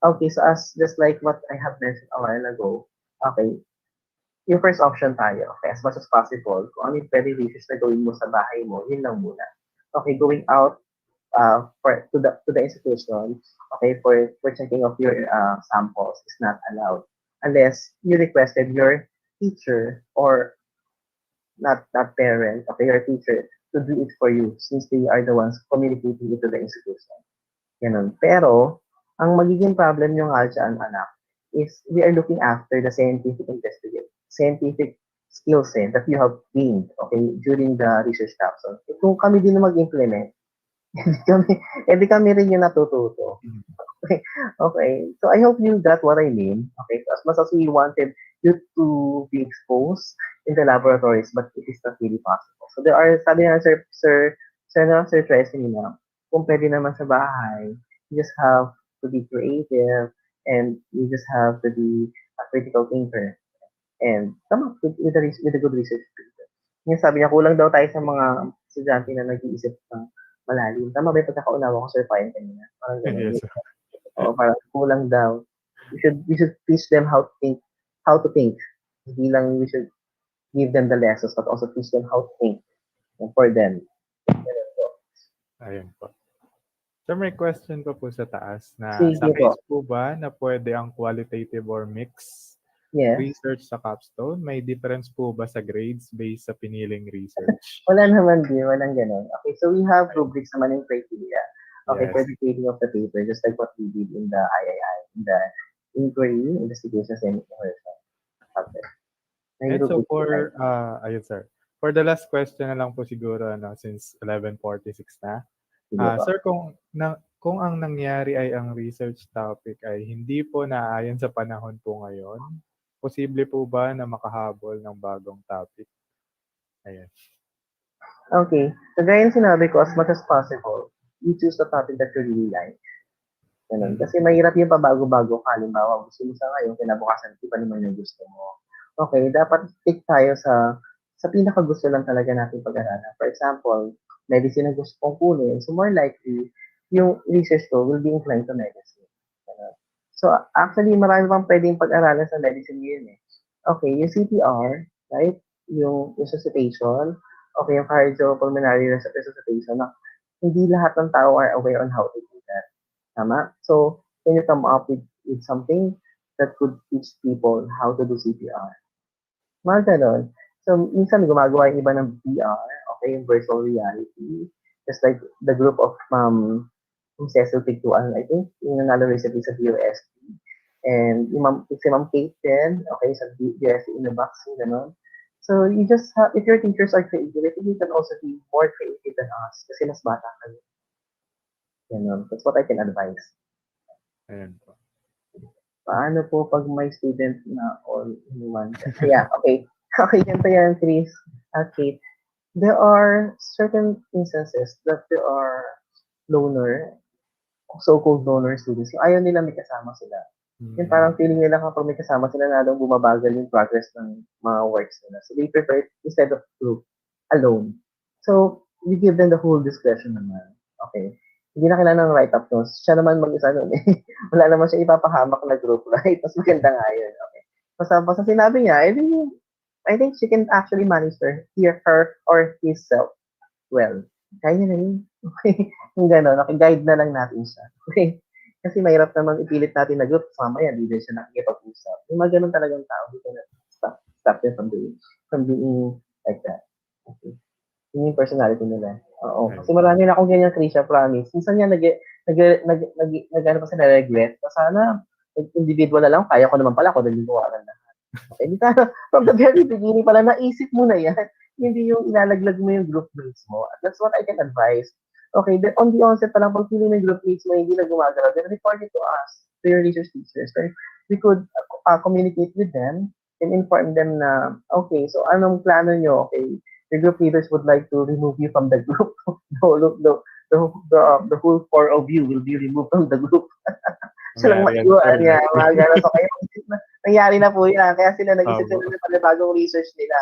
Okay, so just like what I have mentioned a while ago, okay, yung first option tayo, okay, as much as possible, kung ano yung pwede research na gawin mo sa bahay mo, yun lang muna. Okay, going out to the institution, okay, for checking of your samples is not allowed unless you requested your teacher or not parent, okay, your teacher to do it for you since they are the ones communicating it to the institution. Ganun. Pero, ang magiging problem nyo nga dyan, anak, is we are looking after the scientific skills that you have gained, okay, during the research capsule. Kung kami din na mag-implement, hindi kami rin yung natututo. Okay, so I hope you got what I mean. Okay, so as much as we wanted you to be exposed in the laboratories, but it is not really possible. So there are, sabi nga Sir Tracy na, kung pwede naman sa bahay, you just have to be creative and you just have to be a critical thinker and come up with a good research paper. Yung sabi niya, kulang daw tayo sa mga estudyante na nag-iisip ng malalim. Tama ba yung pagkakaunawa ko, Sir Faye, kanina? Parang ganun. Yes. O parang kulang daw. We should teach them how to think. Hindi lang we should give them the lessons, but also teach them how to think for them. Ganun po. Ayun po. So may question pa po sa taas na sa Sige po. case po ba na pwede ang qualitative or mixed Yes. research sa capstone? May difference po ba sa grades based sa piniling research? Wala naman din, walang ganun. Okay, so we have rubrics naman in criteria. Okay, for Yes. the grading of the paper, just like what we did in the III, in the inquiry, investigations, and immersion. Okay. May And so rubrics for, tayo. ayun sir, for the last question na lang po siguro, since 11:46 na. Sige po. Sir, kung ang nangyari ay ang research topic ay hindi po naaayon sa panahon po ngayon, posible po ba na makahabol ng bagong topic? Ayan. Okay, so gaya yung sinabi ko, as much as possible, you choose the topic that you really like. Ganun. Kasi mahirap yung pabago-bago ka. Halimbawa, gusto mo sa ngayon, kinabukasan, iba naman yung gusto mo. Okay, dapat stick tayo sa pinaka-gusto lang talaga natin pag-aralan. For example, medicine ang gusto kong kunin, so more likely, yung research ko will be inclined to medicine. Ganun. So, actually, marami pang pwedeng pag-aralan sa medicine yun eh. Okay, yung CPR, right? Yung resuscitation, okay, yung cardiopulmonary resuscitation, na hindi lahat ng tao are aware on how to do that. Tama? So, can you come up with something that could teach people how to do CPR? Mga ganon. So, minsan gumagawa yung iba ng VR, okay, yung virtual reality. Just like the group of Cecil Pictuan, I think, yung nanalo recently sa DOST. And si Ma'am Kate din, okay, sa DOST in the box, ganon. So, you just have, if your teachers are creative, I think you can also be more creative than us kasi mas bata kayo. Ganon. That's what I can advise. Ayan po. Paano po pag may student na all in one? Yeah, okay. Okay, ganito yan, Chris. Kate. There are certain instances that there are loner, so-called loner students. Yung ayaw nila may kasama sila. Yung parang feeling nila kapag may kasama sila, lalong bumabagal yung progress ng mga works nila. So they prefer it instead of group, alone. So, we give them the whole discretion naman. Okay. Hindi na kailangan ng write-up notes. Siya naman mag-isa nun eh. Wala naman siya ipapahamak na group, right? Mas maganda nga yun. Okay. Basta sinabi niya, I think she can actually manage her or his self well. Kaya na yun. Okay. Yung gano'n, guide na lang natin siya. Okay. Kasi mahirap naman ipilit natin na group. Mamaya, hindi din siya nakikipag-usap. Yung mga ganun talagang tao, we cannot stop them from being like that. Okay. Yun yung personality nila. Oo. Kasi marami na akong ganyan, Krisha, promise. Minsan yan, nag-ano pa sila, regret. Sana, individual na lang, kaya ko naman pala, ako naliliwa na lahat. Okay, di ka, from the very beginning pala, naisip mo na yan. Hindi yung ilalaglag mo yung group mates mo. That's what I can advise. Okay, then on the onset pa lang, pag feeling mo yung group mates mo hindi na gumagalaw, then report it to us, to your research teachers. So we could communicate with them and inform them na, okay, so anong plano nyo? Okay, your group leaders would like to remove you from the group. The whole four of you will be removed from the group. Siya lang maiwan niya, mga gano'n. So, kayo, nangyari na po yan. Kaya sila nag-isip sila ng panibagong research nila.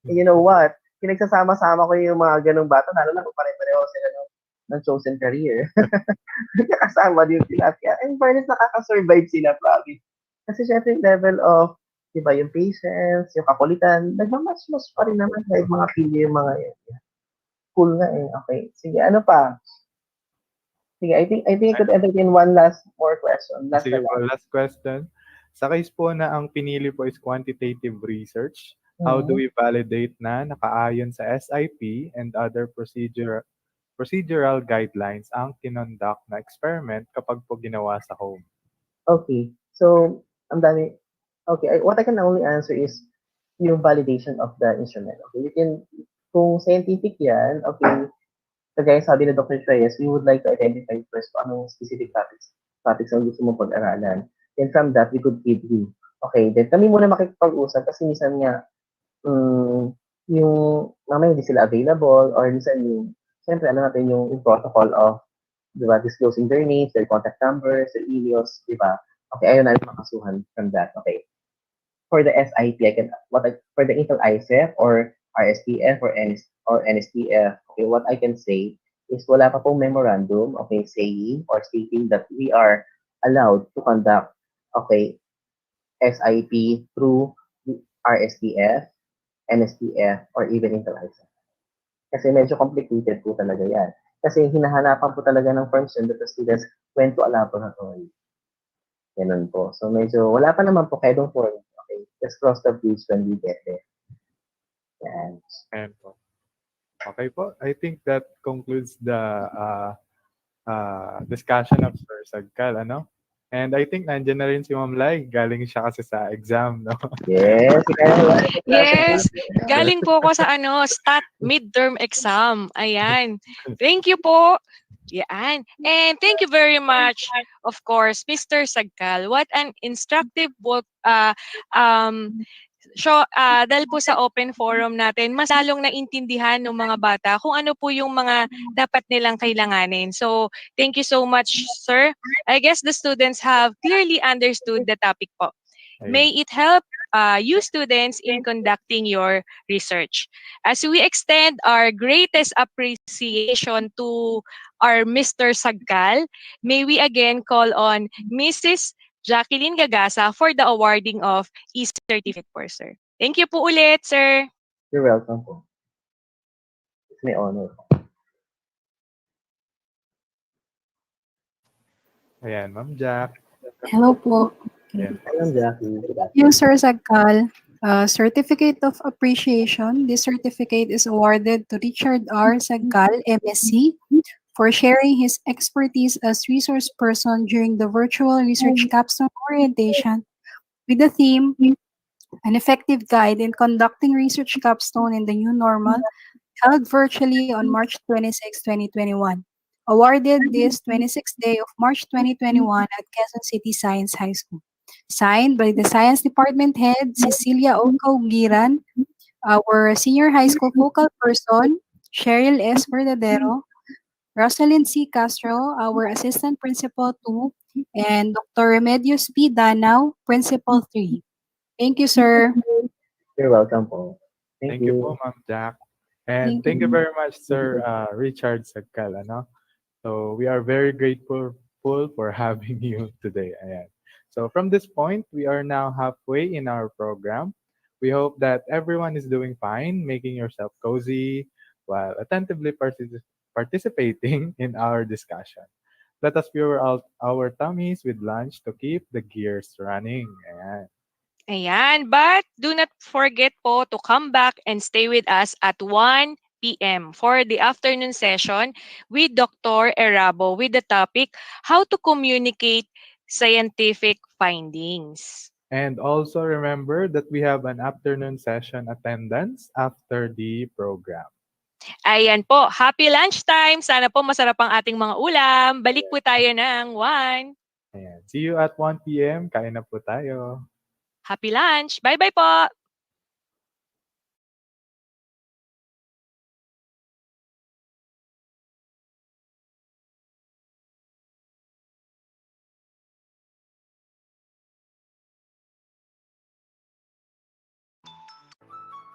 And you know what? Pinagsasama-sama ko yung mga ganong bata, lalo na kung pare-pareho sila ng chosen career. Nakasama din sila. Kaya, in fairness, nakaka-survive sila, probably. Kasi syempre, yung level of, di ba, yung patience, yung kakulitan, nagmamatch-match pa rin naman kahit mga pili yung mga yan. Cool nga eh. Okay. Sige, ano pa? Sige, I think I could entertain one more question. Sige po, last question. Sa case po na ang pinili po is quantitative research, how do we validate na nakaayon sa SIP and other procedural guidelines ang kinonduct na experiment kapag po ginawa sa home? Okay. So, ang dami. Okay, what I can only answer is yung validation of the instrument. Okay, kung scientific yan, okay, kagaya sabi ni Dr. Reyes, we would like to identify first kung anong specific topics ang gusto mong pag-aralan. Then from that, we could give you. Okay, then kami muna makikipag-usap kasi minsan nga, yung mamaya hindi sila available or minsan yung, siyempre ano natin yung protocol of, di ba, disclosing their names, their contact numbers, their emails, di ba? Okay, ayaw namin makasuhan from that. Okay. For the SIP, for the Intel ICEF or RSTF or NSTF, okay, what I can say is wala pa pong memorandum, okay, saying or stating that we are allowed to conduct, okay, SIP through RSTF NSTF, or even intellectual. Kasi medyo complicated po talaga yan. Kasi hinahanapan po talaga ng firms yun that the students went to a laboratory. Ganun po. So medyo, wala pa naman po, kaya don't worry. Okay, just cross the bridge when we get there. Yan. Ayan po. Okay po. I think that concludes the discussion of Sir Sagkal, ano? And I think nandiyan na rin si Ma'am Lai. Galing siya kasi sa exam, no? Yes, kaya Yes, galing po ako sa stat midterm exam. Ayan. Thank you po. Yan. And thank you very much, of course, Mr. Sagkal. What an instructive book. Dahil po sa open forum natin, mas lalong naintindihan ng mga bata kung ano po yung mga dapat nilang kailanganin. So, thank you so much, sir. I guess the students have clearly understood the topic po. May it help you students in conducting your research. As we extend our greatest appreciation to our Mr. Sagkal, may we again call on Mrs. Jacqueline Gagasa for the awarding of e-certificate for sir. Thank you po ulit, sir. You're welcome po. It's my honor. Ayan, Ma'am Jack. Hello po. Ayan. Hello, Jackie. You, Sir Sagkal, Certificate of Appreciation. This certificate is awarded to Richard R. Sagkal, MSc, for sharing his expertise as resource person during the virtual research capstone orientation with the theme, An Effective Guide in Conducting Research Capstone in the New Normal, held virtually on March 26, 2021. Awarded this 26th day of March 2021 at Quezon City Science High School. Signed by the Science Department Head, Cecilia Oco Giran, our Senior High School Focal Person, Cheryl S. Verdadero, Rosalind C. Castro, our Assistant Principal 2, and Dr. Remedios P. Danao, Principal 3. Thank you, sir. You're welcome po. Thank you po, Ma'am Jack. And Thank thank you very much, Sir Richard Sagkal, ano? So we are very grateful for having you today. Ayan. So from this point, we are now halfway in our program. We hope that everyone is doing fine, making yourself cozy while attentively participating in our discussion. Let us fuel out our tummies with lunch to keep the gears running. Ayan. Ayan. But do not forget po to come back and stay with us at 1 p.m. for the afternoon session with Dr. Erabo with the topic, How to Communicate Scientific Findings. And also remember that we have an afternoon session attendance after the program. Ayan po. Happy lunchtime. Sana po masarap ang ating mga ulam. Balik po tayo ng 1. Ayan. See you at 1 p.m. Kain na po tayo. Happy lunch. Bye-bye po.